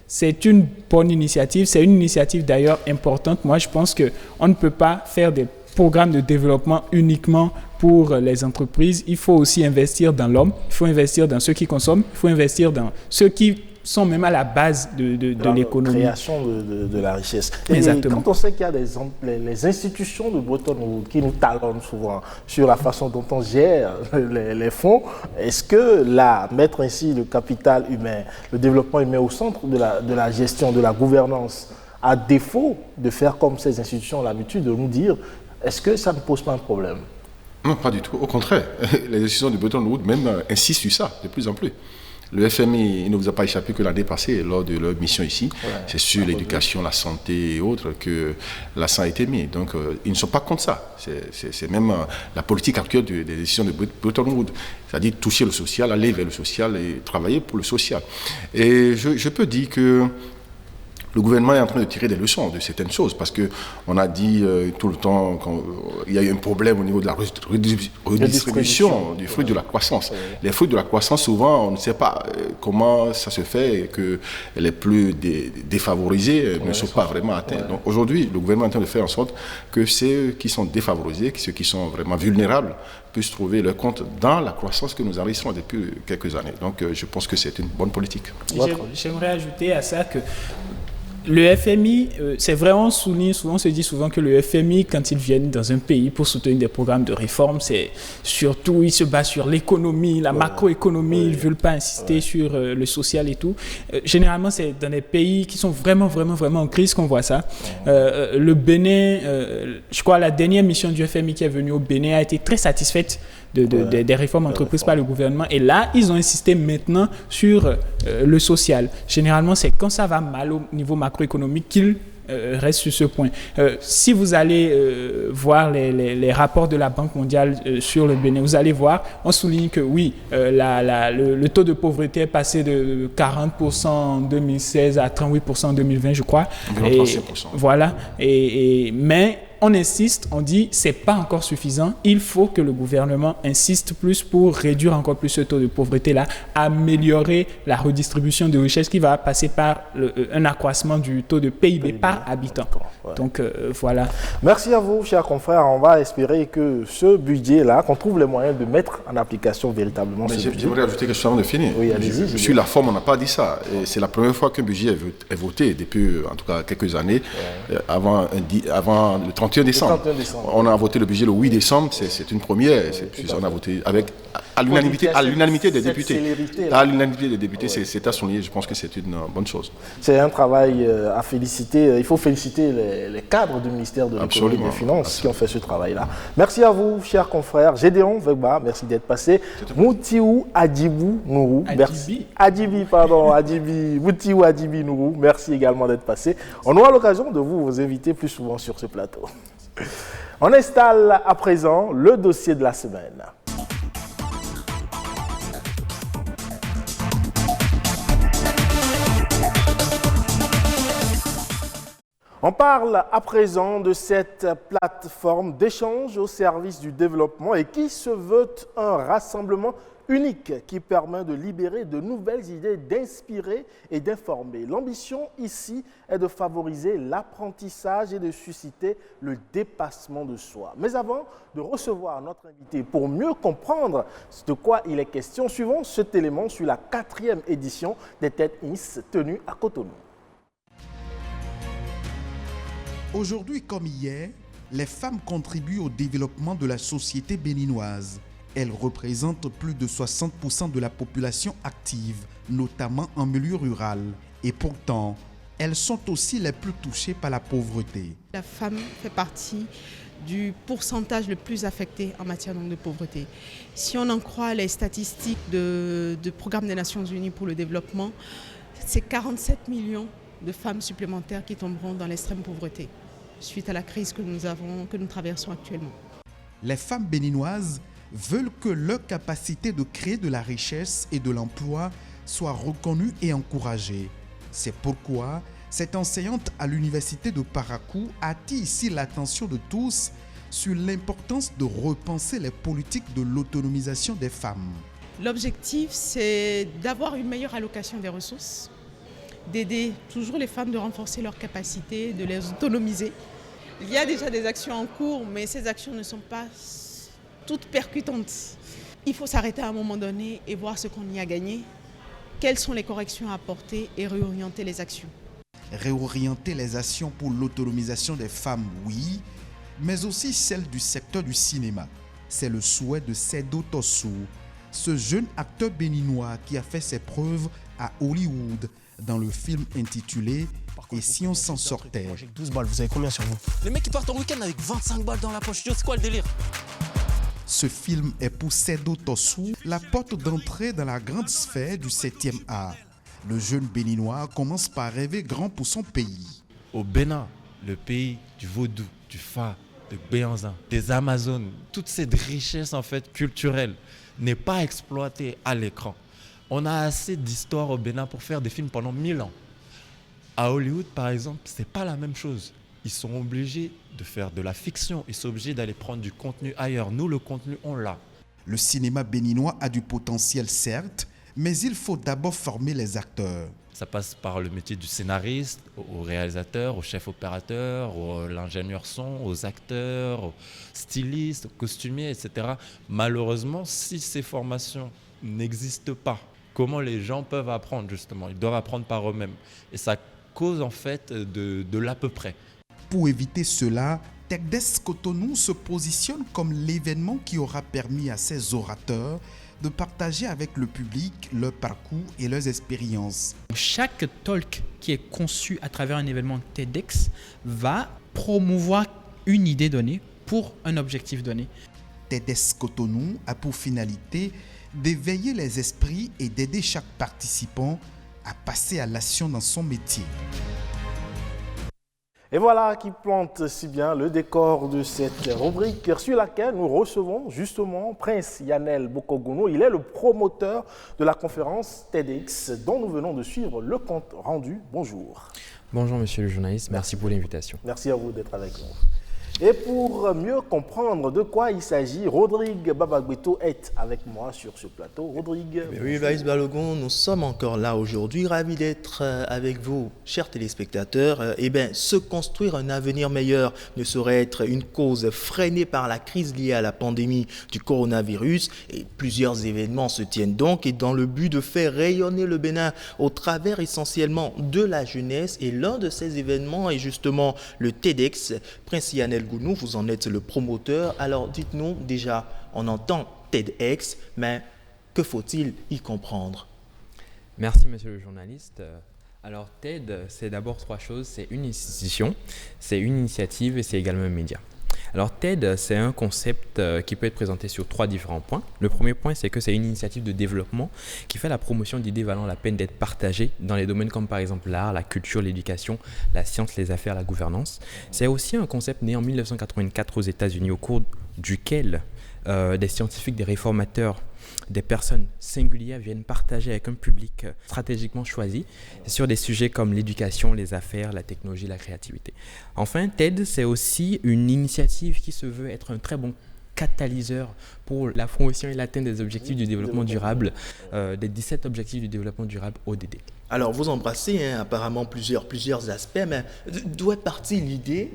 S13: C'est une bonne initiative. C'est une initiative d'ailleurs importante. Moi, je pense qu'on ne peut pas faire des programmes de développement uniquement pour les entreprises. Il faut aussi investir dans l'homme. Il faut investir dans ceux qui consomment. Il faut investir dans ceux qui sont même à la base de l'économie.
S1: La création de la richesse.
S13: Exactement.
S1: Et quand on sait qu'il y a les institutions de Bretton Woods qui nous talonnent souvent sur la façon dont on gère les fonds, est-ce que là, mettre ainsi le capital humain, le développement humain au centre de la gestion, de la gouvernance, à défaut de faire comme ces institutions ont l'habitude de nous dire, est-ce que ça ne pose pas un problème?
S12: Non, pas du tout. Au contraire, les institutions de Bretton Woods même insistent sur ça de plus en plus. Le FMI, il ne vous a pas échappé que l'année passée, lors de leur mission ici, c'est sur l'éducation, la santé et autres que l'accent a été mis. Donc, ils ne sont pas contre ça. C'est même la politique actuelle des décisions de Bretton Woods. C'est-à-dire toucher le social, aller vers le social et travailler pour le social. Et je peux dire que le gouvernement est en train de tirer des leçons de certaines choses parce qu'on a dit tout le temps qu'il y a eu un problème au niveau de la redistribution du fruit de la croissance. Les fruits de la croissance, souvent, on ne sait pas comment ça se fait et que les plus défavorisés ne sont pas vraiment atteints. Donc aujourd'hui, le gouvernement est en train de faire en sorte que ceux qui sont défavorisés, ceux qui sont vraiment vulnérables, puissent trouver leur compte dans la croissance que nous enregistrons depuis quelques années. Donc je pense que c'est une bonne politique.
S13: J'aimerais ajouter à ça que le FMI, c'est vrai, on souligne souvent, on se dit souvent que le FMI, quand ils viennent dans un pays pour soutenir des programmes de réforme, c'est surtout, ils se basent sur l'économie, la macroéconomie, ils ne veulent pas insister sur le social et tout. Généralement, c'est dans des pays qui sont vraiment en crise qu'on voit ça. Le Bénin, je crois la dernière mission du FMI qui est venue au Bénin a été très satisfaite des réformes entreprises par le gouvernement. Et là, ils ont insisté maintenant sur le social. Généralement, c'est quand ça va mal au niveau macroéconomique qu'ils restent sur ce point. Si vous allez voir les rapports de la Banque mondiale sur le Bénin, vous allez voir, on souligne que oui, le taux de pauvreté est passé de 40% en 2016 à 38% en 2020, je crois.
S12: Environ 35%.
S13: Voilà. Mais on insiste, on dit c'est pas encore suffisant. Il faut que le gouvernement insiste plus pour réduire encore plus ce taux de pauvreté-là, améliorer la redistribution de richesses qui va passer par un accroissement du taux de PIB par habitant. Donc voilà.
S1: Merci à vous, chers confrères. On va espérer que ce budget-là, qu'on trouve les moyens de mettre en application véritablement ce budget.
S12: J'aimerais ajouter quelque chose avant de finir.
S1: Oui, allez-y.
S12: Sur la forme, on n'a pas dit ça. C'est la première fois qu'un budget est voté depuis, en tout cas, quelques années, avant le 31 décembre. On a voté le budget le 8 décembre, c'est une première. On a voté à l'unanimité des
S1: cette
S12: députés.
S1: célérité-là.
S12: À l'unanimité des députés, c'est à souligner. Je pense que c'est une bonne chose.
S1: C'est un travail à féliciter. Il faut féliciter les cadres du ministère de l'économie et des finances qui ont fait ce travail-là. Merci à vous, chers confrères. Gédéon Vegba, merci d'être passé. Moutiou Adjibou Nourou. Moutiou Adjibi Nourou, merci également d'être passé. On aura l'occasion de vous inviter plus souvent sur ce plateau. On installe à présent le dossier de la semaine. On parle à présent de cette plateforme d'échange au service du développement et qui se veut un rassemblement unique qui permet de libérer de nouvelles idées, d'inspirer et d'informer. L'ambition ici est de favoriser l'apprentissage et de susciter le dépassement de soi. Mais avant de recevoir notre invité pour mieux comprendre de quoi il est question, suivons cet élément sur la 4e édition des TEDx tenue à Cotonou.
S14: Aujourd'hui comme hier, les femmes contribuent au développement de la société béninoise. Elles représentent plus de 60% de la population active, notamment en milieu rural. Et pourtant, elles sont aussi les plus touchées par la pauvreté.
S15: La femme fait partie du pourcentage le plus affecté en matière de pauvreté. Si on en croit les statistiques du Programme des Nations Unies pour le développement, c'est 47 millions de femmes supplémentaires qui tomberont dans l'extrême pauvreté suite à la crise que nous traversons actuellement.
S14: Les femmes béninoises veulent que leur capacité de créer de la richesse et de l'emploi soit reconnue et encouragée. C'est pourquoi cette enseignante à l'université de Parakou attire ici l'attention de tous sur l'importance de repenser les politiques de l'autonomisation des femmes.
S15: L'objectif, c'est d'avoir une meilleure allocation des ressources, d'aider toujours les femmes, de renforcer leurs capacités, de les autonomiser. Il y a déjà des actions en cours, mais ces actions ne sont pas toutes percutantes. Il faut s'arrêter à un moment donné et voir ce qu'on y a gagné, quelles sont les corrections à apporter et réorienter les actions.
S14: Réorienter les actions pour l'autonomisation des femmes, oui, mais aussi celles du secteur du cinéma. C'est le souhait de Seydou Tossou, ce jeune acteur béninois qui a fait ses preuves à Hollywood dans le film intitulé « Et si on s'en sortait ».
S16: 12 balles, vous avez combien sur vous? Les mecs qui partent en week-end avec 25 balles dans la poche, c'est quoi le délire?
S14: Ce film est pour Seydou Tossou la porte d'entrée dans la grande sphère du 7e art. Le jeune béninois commence par rêver grand pour son pays.
S17: Au Bénin, le pays du vaudou, du fa, de Béanzin, des Amazones, toute cette richesse en fait culturelle n'est pas exploitée à l'écran. On a assez d'histoires au Bénin pour faire des films pendant 1000 ans. À Hollywood, par exemple, c'est pas la même chose. Ils sont obligés de faire de la fiction, ils sont obligés d'aller prendre du contenu ailleurs. Nous, le contenu, on l'a.
S14: Le cinéma béninois a du potentiel, certes, mais il faut d'abord former les acteurs.
S17: Ça passe par le métier du scénariste, au réalisateur, au chef opérateur, à l'ingénieur son, aux acteurs, aux stylistes, aux costumiers, etc. Malheureusement, si ces formations n'existent pas, comment les gens peuvent apprendre justement? Ils doivent apprendre par eux-mêmes. Et ça cause en fait de l'à peu près.
S14: Pour éviter cela, TEDx Cotonou se positionne comme l'événement qui aura permis à ses orateurs de partager avec le public leur parcours et leurs expériences.
S18: Chaque talk qui est conçu à travers un événement TEDx va promouvoir une idée donnée pour un objectif donné.
S14: TEDx Cotonou a pour finalité d'éveiller les esprits et d'aider chaque participant à passer à l'action dans son métier.
S1: Et voilà qui plante si bien le décor de cette rubrique sur laquelle nous recevons justement Prince Yanel Bokogono. Il est le promoteur de la conférence TEDx dont nous venons de suivre le compte rendu. Bonjour.
S19: Bonjour monsieur le journaliste, merci pour l'invitation.
S1: Merci à vous d'être avec nous. Et pour mieux comprendre de quoi il s'agit, Rodrigue Babagbeto est avec moi sur ce plateau. Rodrigue.
S11: Oui, Baïs Balogun, nous sommes encore là aujourd'hui, ravis d'être avec vous, chers téléspectateurs. Se construire un avenir meilleur ne saurait être une cause freinée par la crise liée à la pandémie du coronavirus. Et plusieurs événements se tiennent donc et dans le but de faire rayonner le Bénin au travers essentiellement de la jeunesse. Et l'un de ces événements est justement le TEDx. Prince Yanel Gounou, vous en êtes le promoteur. Alors dites-nous déjà, on entend TEDx, mais que faut-il y comprendre?
S19: Merci, monsieur le journaliste. Alors, TED, c'est d'abord trois choses. C'est une institution, c'est une initiative et c'est également un média. Alors, TED, c'est un concept qui peut être présenté sur trois différents points. Le premier point, c'est que c'est une initiative de développement qui fait la promotion d'idées valant la peine d'être partagées dans les domaines comme par exemple l'art, la culture, l'éducation, la science, les affaires, la gouvernance. C'est aussi un concept né en 1984 aux États-Unis, au cours duquel des scientifiques, des réformateurs, des personnes singulières viennent partager avec un public stratégiquement choisi sur des sujets comme l'éducation, les affaires, la technologie, la créativité. Enfin, TED, c'est aussi une initiative qui se veut être un très bon catalyseur pour la promotion et l'atteinte des objectifs du développement durable, des 17 objectifs du développement durable ODD.
S11: Alors, vous embrassez apparemment plusieurs aspects, mais d'où est partie l'idée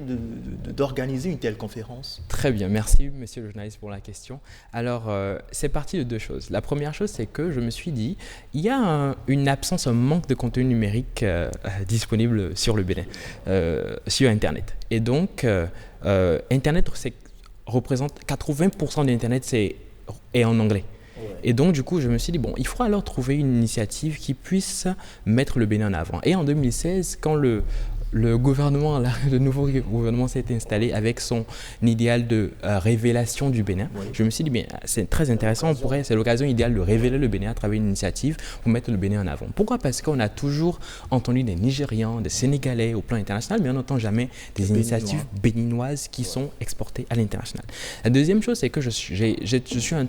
S11: d'organiser une telle conférence?
S19: Très bien, merci monsieur le journaliste pour la question. Alors, c'est parti de deux choses. La première chose, c'est que je me suis dit, il y a une absence, un manque de contenu numérique disponible sur le Bénin, sur Internet. Et donc, Internet représente 80% de l'Internet est en anglais. Et donc, du coup, je me suis dit, bon, il faut alors trouver une initiative qui puisse mettre le Bénin en avant. Et en 2016, quand le gouvernement, le nouveau gouvernement s'est installé avec son idéal de révélation du Bénin, je me suis dit, bien, c'est très intéressant, c'est l'occasion idéale de révéler le Bénin à travers une initiative pour mettre le Bénin en avant. Pourquoi? Parce qu'on a toujours entendu des Nigérians, des Sénégalais au plan international, mais on n'entend jamais des initiatives béninoises qui sont exportées à l'international. La deuxième chose, c'est que je suis un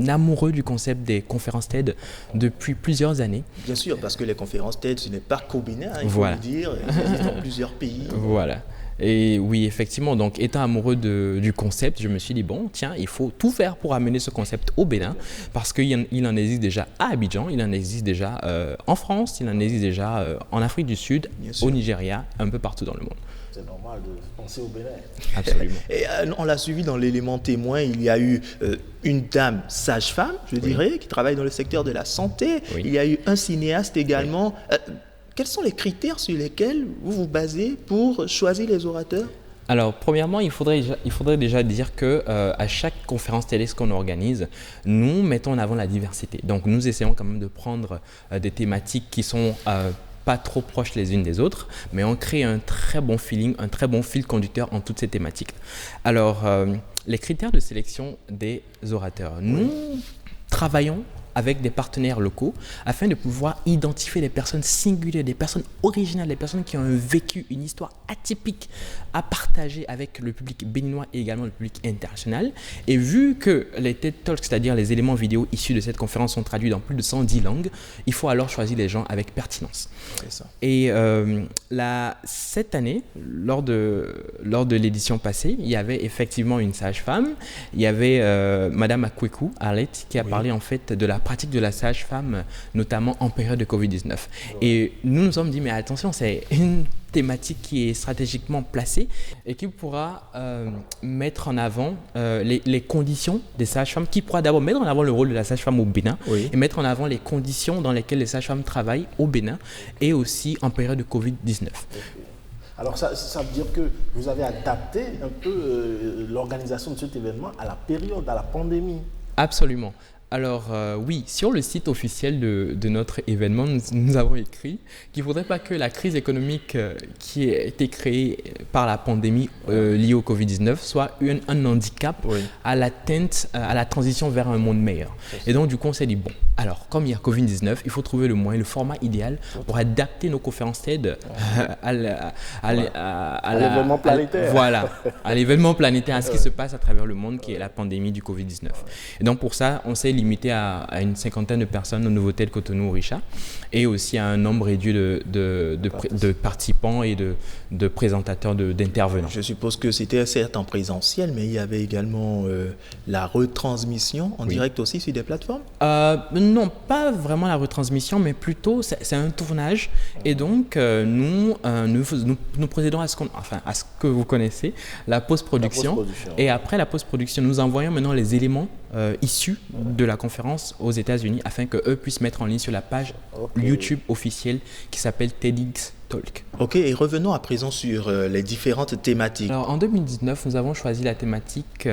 S19: amoureux du concept des conférences TED depuis plusieurs années.
S11: Bien sûr, parce que les conférences TED, ce n'est pas qu'au Bénin, il faut le dire, elles existent dans plusieurs pays.
S19: Voilà. Et oui, effectivement, donc étant amoureux du concept, je me suis dit, bon, tiens, il faut tout faire pour amener ce concept au Bénin, parce qu'il en existe déjà à Abidjan, il en existe déjà en France, il en existe déjà en Afrique du Sud, au Nigeria, un peu partout dans le monde.
S1: C'est normal de penser au Bénin.
S19: Absolument.
S11: Et on l'a suivi dans l'élément témoin, il y a eu une dame sage-femme, je dirais, qui travaille dans le secteur de la santé. Oui. Il y a eu un cinéaste également. Oui. Quels sont les critères sur lesquels vous vous basez pour choisir les orateurs?
S19: Alors, premièrement, il faudrait déjà dire qu'à chaque conférence TEDx qu'on organise, nous mettons en avant la diversité. Donc, nous essayons quand même de prendre des thématiques qui sont pas trop proches les unes des autres, mais on crée un très bon feeling, un très bon fil conducteur en toutes ces thématiques. Alors, les critères de sélection des orateurs. Nous travaillons avec des partenaires locaux afin de pouvoir identifier des personnes singulières, des personnes originales, des personnes qui ont un vécu, une histoire atypique à partager avec le public béninois et également le public international. Et vu que les TED Talks, c'est-à-dire les éléments vidéo issus de cette conférence sont traduits dans plus de 110 langues, il faut alors choisir les gens avec pertinence.
S11: C'est ça.
S19: Et cette année, lors de l'édition passée, il y avait effectivement une sage-femme, il y avait Madame Akweku Arlette qui a parlé en fait de la pratique de la sage-femme, notamment en période de Covid-19. Et nous nous sommes dit, mais attention, c'est une thématique qui est stratégiquement placée et qui pourra mettre en avant les conditions des sages-femmes, qui pourra d'abord mettre en avant le rôle de la sage-femme au Bénin et mettre en avant les conditions dans lesquelles les sages-femmes travaillent au Bénin et aussi en période de Covid-19.
S1: Alors ça veut dire que vous avez adapté un peu l'organisation de cet événement à la période, à la pandémie.
S19: Absolument. Alors oui, sur le site officiel de notre événement, nous avons écrit qu'il ne faudrait pas que la crise économique qui a été créée par la pandémie liée au Covid-19 soit un handicap à l'atteinte, à la transition vers un monde meilleur. Et donc du coup, on s'est dit, bon, alors comme il y a Covid-19, il faut trouver le moyen, le format idéal pour adapter nos conférences TED à
S1: l'événement planétaire.
S19: Voilà, à l'événement planétaire, à ce qui se passe à travers le monde qui est la pandémie du Covid-19. Et donc pour ça, on s'est limité à une cinquantaine de personnes au nouveau TED Cotonou Orisha et aussi à un nombre réduit de participants et de présentateurs, d'intervenants.
S11: Je suppose que c'était certes en présentiel, mais il y avait également la retransmission en direct aussi sur des plateformes?
S19: Non, pas vraiment la retransmission, mais plutôt c'est un tournage. Et donc, nous procédons à ce que vous connaissez, la post-production. Et après la post-production, nous envoyons maintenant les éléments issus de la conférence aux États-Unis afin qu'eux puissent mettre en ligne sur la page YouTube officielle qui s'appelle TEDx Talk.
S11: Ok, et revenons à présent sur les différentes thématiques.
S19: Alors, en 2019, nous avons choisi la thématique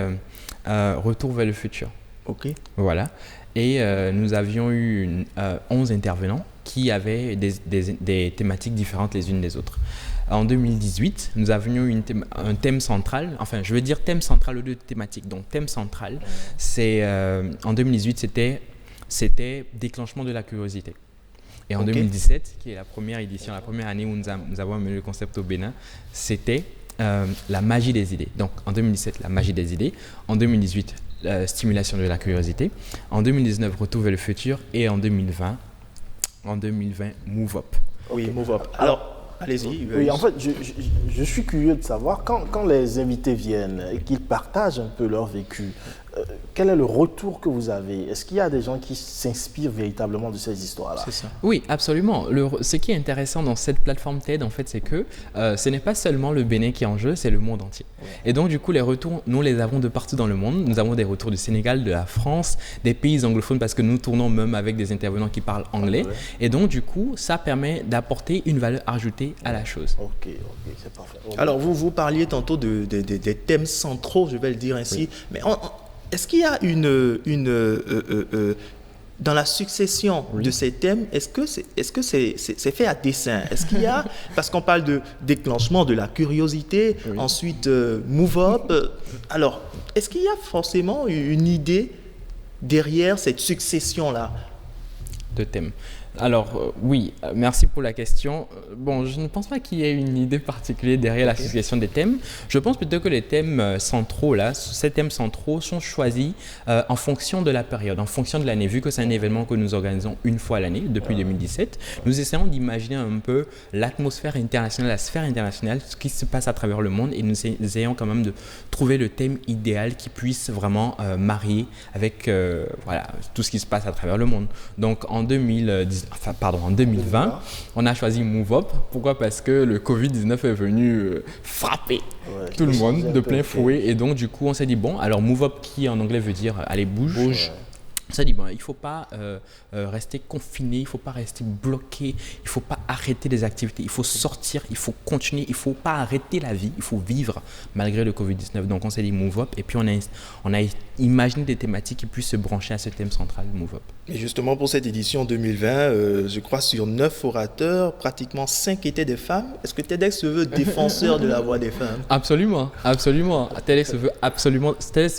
S19: Retour vers le futur.
S11: Ok.
S19: Voilà. Et nous avions eu 11 intervenants qui avaient des thématiques différentes les unes des autres. En 2018, nous avions eu un thème central, enfin je veux dire thème central au lieu de thématique. Donc thème central, c'est en 2018 c'était déclenchement de la curiosité. Et en 2017, qui est la première édition, la première année où nous avons amené le concept au Bénin, c'était la magie des idées. Donc en 2017, la magie des idées. En 2018, stimulation de la curiosité. En 2019, retour vers le futur. Et en 2020, Move Up.
S11: Oui, Move Up. Alors, allez-y.
S1: Oui, en fait, je suis curieux de savoir, quand les invités viennent et qu'ils partagent un peu leur vécu, quel est le retour que vous avez? Est-ce qu'il y a des gens qui s'inspirent véritablement de ces histoires-là?
S19: C'est ça. Oui, absolument. Ce qui est intéressant dans cette plateforme TED, en fait, c'est que ce n'est pas seulement le Bénin qui est en jeu, c'est le monde entier. Ouais. Et donc, du coup, les retours, nous les avons de partout dans le monde. Nous avons des retours du Sénégal, de la France, des pays anglophones, parce que nous tournons même avec des intervenants qui parlent anglais. Ouais. Et donc, du coup, ça permet d'apporter une valeur ajoutée à la chose.
S1: Ok, c'est parfait. Okay.
S11: Alors, vous parliez tantôt des thèmes centraux, je vais le dire ainsi. Oui. Mais est-ce qu'il y a dans la succession de ces thèmes, est-ce que c'est fait à dessein? Est-ce qu'il y a, parce qu'on parle de déclenchement de la curiosité, ensuite Move Up, alors est-ce qu'il y a forcément une idée derrière cette succession-là
S19: de thèmes? Alors oui, merci pour la question. Bon, je ne pense pas qu'il y ait une idée particulière derrière la succession des thèmes. Je pense plutôt que les thèmes centraux, ces thèmes centraux sont choisis en fonction de la période, en fonction de l'année. Vu que c'est un événement que nous organisons une fois à l'année, depuis 2017, nous essayons d'imaginer un peu l'atmosphère internationale, la sphère internationale, ce qui se passe à travers le monde, et nous essayons quand même de trouver le thème idéal qui puisse vraiment marier avec tout ce qui se passe à travers le monde. Donc en 2020, on a choisi Move Up. Pourquoi? Parce que le Covid-19 est venu frapper tout le monde de plein fouet. Et donc, du coup, on s'est dit, bon, alors Move Up, qui en anglais veut dire allez, bouge. On s'est dit, bon, il ne faut pas rester confiné, il ne faut pas rester bloqué, il ne faut pas arrêter les activités, il faut sortir, il faut continuer, il ne faut pas arrêter la vie, il faut vivre malgré le Covid-19. Donc, on s'est dit Move Up, et puis on a imaginé des thématiques qui puissent se brancher à ce thème central, Move Up.
S11: Et justement, pour cette édition 2020, je crois sur 9 orateurs, pratiquement 5 étaient des femmes. Est-ce que TEDx se veut défenseur de la voix des femmes?
S19: Absolument, absolument. TEDx se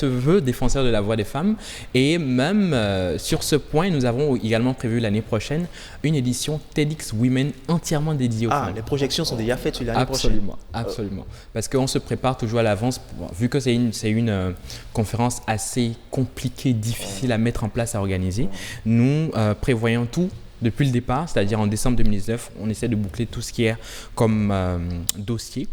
S19: veut défenseur de la voix des femmes. Et même sur ce point, nous avons également prévu l'année prochaine une édition TEDx Women entièrement dédiée aux femmes.
S11: Les projections sont déjà faites sur l'année prochaine?
S19: Absolument, absolument. Parce qu'on se prépare toujours à l'avance, vu que c'est une conférence assez compliquée, difficile à mettre en place, à organiser. Nous prévoyons tout depuis le départ, c'est-à-dire en décembre 2019, on essaie de boucler tout ce qui est comme dossier.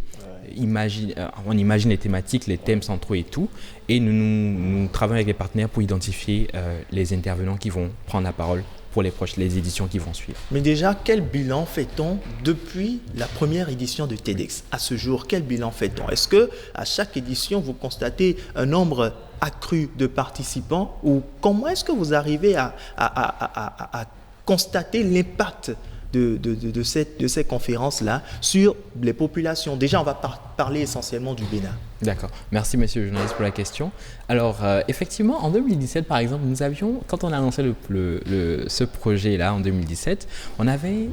S19: On imagine les thématiques, les thèmes centraux et tout. Et nous travaillons avec les partenaires pour identifier les intervenants qui vont prendre la parole pour les éditions qui vont suivre.
S11: Mais déjà, quel bilan fait-on depuis la première édition de TEDx à ce jour? Quel bilan fait-on? Est-ce que à chaque édition, vous constatez un nombre accru de participants, ou comment est-ce que vous arrivez à constater l'impact de ces conférences-là sur les populations? Déjà, on va parler essentiellement du Bénin.
S19: D'accord. Merci, monsieur le journaliste, pour la question. Alors, effectivement, en 2017, par exemple, nous avions, quand on a lancé ce projet-là en 2017, on avait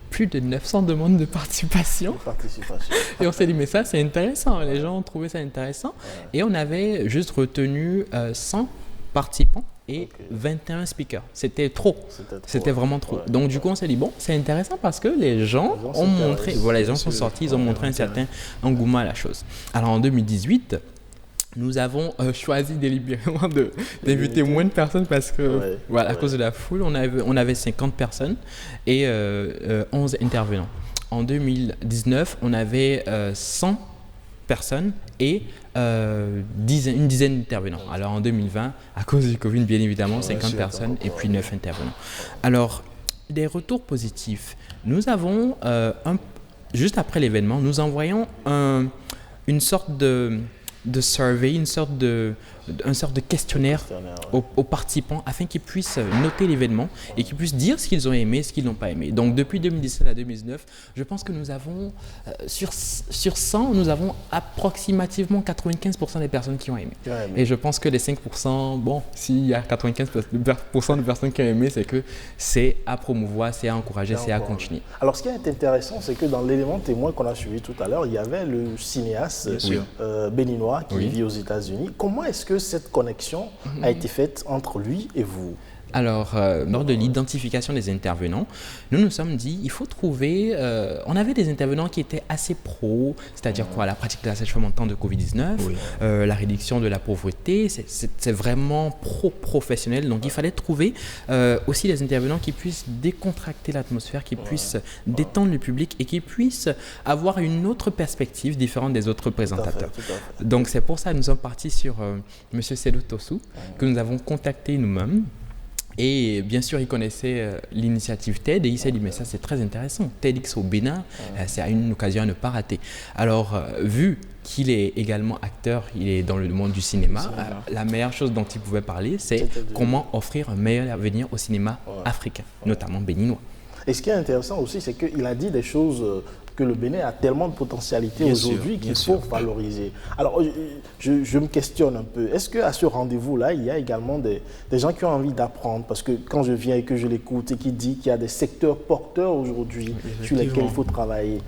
S19: plus de 900 demandes de participation. Et on s'est dit, mais ça, c'est intéressant. Les gens ont trouvé ça intéressant. Et on avait juste retenu 100 participants et 21 speakers. C'était trop. C'était vraiment trop. Donc, du coup, on s'est dit, bon, c'est intéressant parce que les gens ont montré, les gens sont sortis, ils ont montré un certain engouement à la chose. Alors, en 2018, nous avons choisi délibérément d'inviter moins de personnes parce que, à cause de la foule, on avait 50 personnes et 11 intervenants. En 2019, on avait 100 personnes et une dizaine d'intervenants. Alors en 2020, à cause du Covid, bien évidemment, 50 personnes et puis 9 intervenants. Alors, des retours positifs. Nous avons, juste après l'événement, nous envoyons une sorte de survey, une sorte de questionnaire aux participants afin qu'ils puissent noter l'événement et qu'ils puissent dire ce qu'ils ont aimé, ce qu'ils n'ont pas aimé. Donc depuis 2017 à 2019, je pense que nous avons, sur 100, nous avons approximativement 95% des personnes qui ont aimé. Et je pense que les 5%, bon, s'il y a 95% de personnes qui ont aimé, c'est que c'est à promouvoir, c'est à encourager, c'est à continuer.
S1: Alors ce qui est intéressant, c'est que dans l'élément témoin qu'on a suivi tout à l'heure, il y avait le cinéaste béninois qui vit aux États-Unis. Comment est-ce que cette connexion a été faite entre lui et vous?
S19: Alors, lors de l'identification des intervenants, nous nous sommes dit, il faut trouver... on avait des intervenants qui étaient assez pro, c'est-à-dire quoi, la pratique de la sage-femme en temps de Covid-19, la réduction de la pauvreté, c'est vraiment pro-professionnel. Donc, il fallait trouver aussi des intervenants qui puissent décontracter l'atmosphère, qui puissent détendre le public et qui puissent avoir une autre perspective différente des autres présentateurs.
S1: Tout à fait.
S19: Donc, c'est pour ça que nous sommes partis sur M. Sédou Tossou, que nous avons contacté nous-mêmes. Et bien sûr, il connaissait l'initiative TED et il s'est dit, mais ça c'est très intéressant. TEDx au Bénin, c'est une occasion à ne pas rater. Alors, vu qu'il est également acteur, il est dans le monde du cinéma, la meilleure chose dont il pouvait parler, c'est comment offrir un meilleur avenir au cinéma africain, notamment béninois.
S1: Et ce qui est intéressant aussi, c'est qu'il a dit des choses que le Bénin a tellement de potentialité aujourd'hui qu'il faut valoriser. Alors, je me questionne un peu. Est-ce qu'à ce rendez-vous-là, il y a également des gens qui ont envie d'apprendre? Parce que quand je viens et que je l'écoute et qu'il dit qu'il y a des secteurs porteurs aujourd'hui sur lesquels il faut travailler,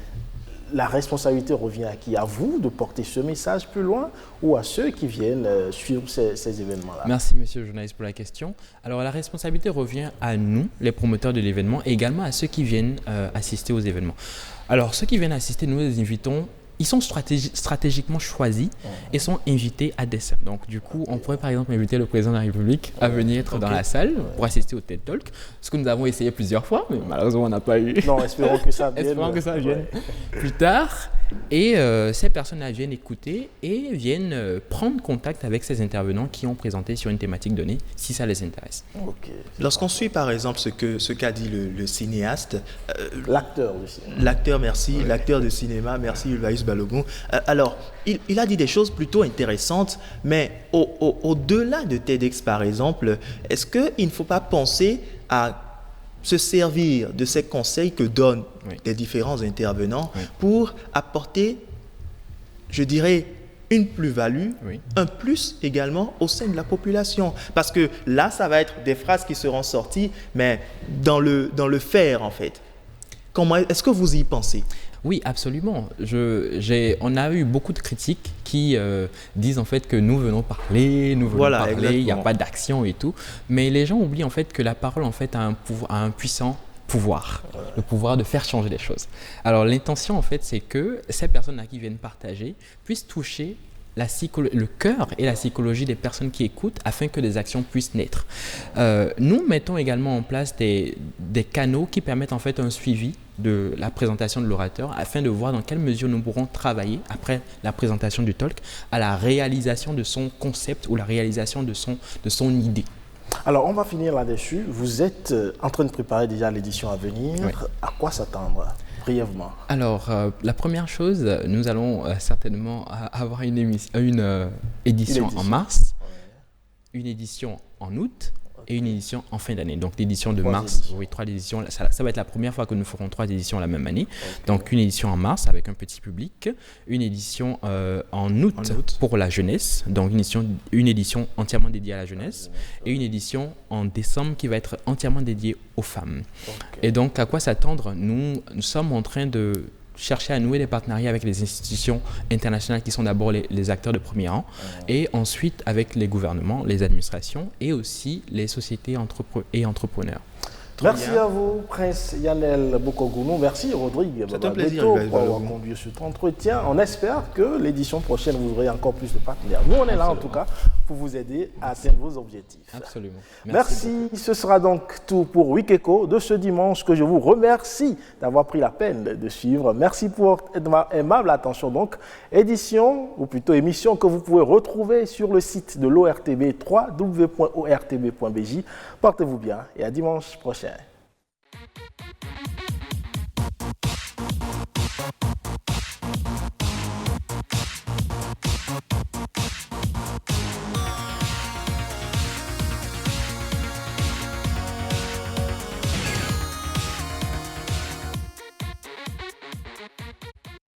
S1: la responsabilité revient à qui? À vous de porter ce message plus loin ou à ceux qui viennent suivre ces événements-là?
S19: Merci, monsieur le journaliste, pour la question. Alors, la responsabilité revient à nous, les promoteurs de l'événement, et également à ceux qui viennent assister aux événements. Alors, ceux qui viennent assister, nous les invitons. Ils sont stratégiquement choisis et sont invités à dessein. Donc, du coup, on pourrait par exemple inviter le président de la République à venir être dans la salle pour assister au TED Talk, ce que nous avons essayé plusieurs fois, mais malheureusement, on n'a pas eu.
S1: Non, espérons que ça vienne.
S19: Espérons que ça vienne plus tard. Et ces personnes-là viennent écouter et viennent prendre contact avec ces intervenants qui ont présenté sur une thématique donnée, si ça les intéresse.
S11: Lorsqu'on suit par exemple ce qu'a dit le cinéaste...
S1: l'acteur du cinéma.
S11: L'acteur, merci. L'acteur de cinéma, merci Ulvaïus Balogun. Alors, il a dit des choses plutôt intéressantes, mais au-delà de TEDx par exemple, est-ce qu'il ne faut pas penser à se servir de ces conseils que donnent les différents intervenants pour apporter, je dirais, une plus-value, un plus également au sein de la population. Parce que là, ça va être des phrases qui seront sorties, mais dans le faire en fait. Comment est-ce que vous y pensez?
S19: Oui, absolument. On a eu beaucoup de critiques qui disent en fait que nous venons parler, il n'y a pas d'action et tout. Mais les gens oublient en fait que la parole en fait a un puissant pouvoir, le pouvoir de faire changer les choses. Alors l'intention en fait, c'est que ces personnes-là qui viennent partager puissent toucher le cœur et la psychologie des personnes qui écoutent afin que des actions puissent naître. Nous mettons également en place des canaux qui permettent en fait un suivi de la présentation de l'orateur afin de voir dans quelle mesure nous pourrons travailler après la présentation du talk à la réalisation de son concept ou la réalisation de son idée.
S1: Alors, on va finir là-dessus. Vous êtes en train de préparer déjà l'édition à venir. À quoi s'attendre brièvement?
S19: Alors, la première chose, nous allons certainement avoir une édition en mars, une édition en août et une édition en fin d'année. Donc l'édition de mars, trois éditions, ça va être la première fois que nous ferons 3 éditions la même année. Donc une édition en mars avec un petit public, une édition en août pour la jeunesse, donc une édition entièrement dédiée à la jeunesse, et une édition en décembre qui va être entièrement dédiée aux femmes. Et donc à quoi s'attendre? Nous sommes en train de chercher à nouer des partenariats avec les institutions internationales qui sont d'abord les acteurs de premier rang et ensuite avec les gouvernements, les administrations et aussi les sociétés et entrepreneurs.
S1: Merci à vous, Prince Yannel Bokogounou. Merci, Rodrigue.
S20: C'est un plaisir
S1: pour avoir conduit cet entretien. On espère que l'édition prochaine, vous aurez encore plus de partenaires. Nous, on est là, en tout cas, pour vous aider à atteindre vos objectifs.
S19: Absolument.
S1: Merci. Ce sera donc tout pour Week Echo de ce dimanche que je vous remercie d'avoir pris la peine de suivre. Merci pour votre aimable attention. Donc, édition, ou plutôt émission que vous pouvez retrouver sur le site de l'ORTB, www.ortb.bj. Portez-vous bien et à dimanche prochain.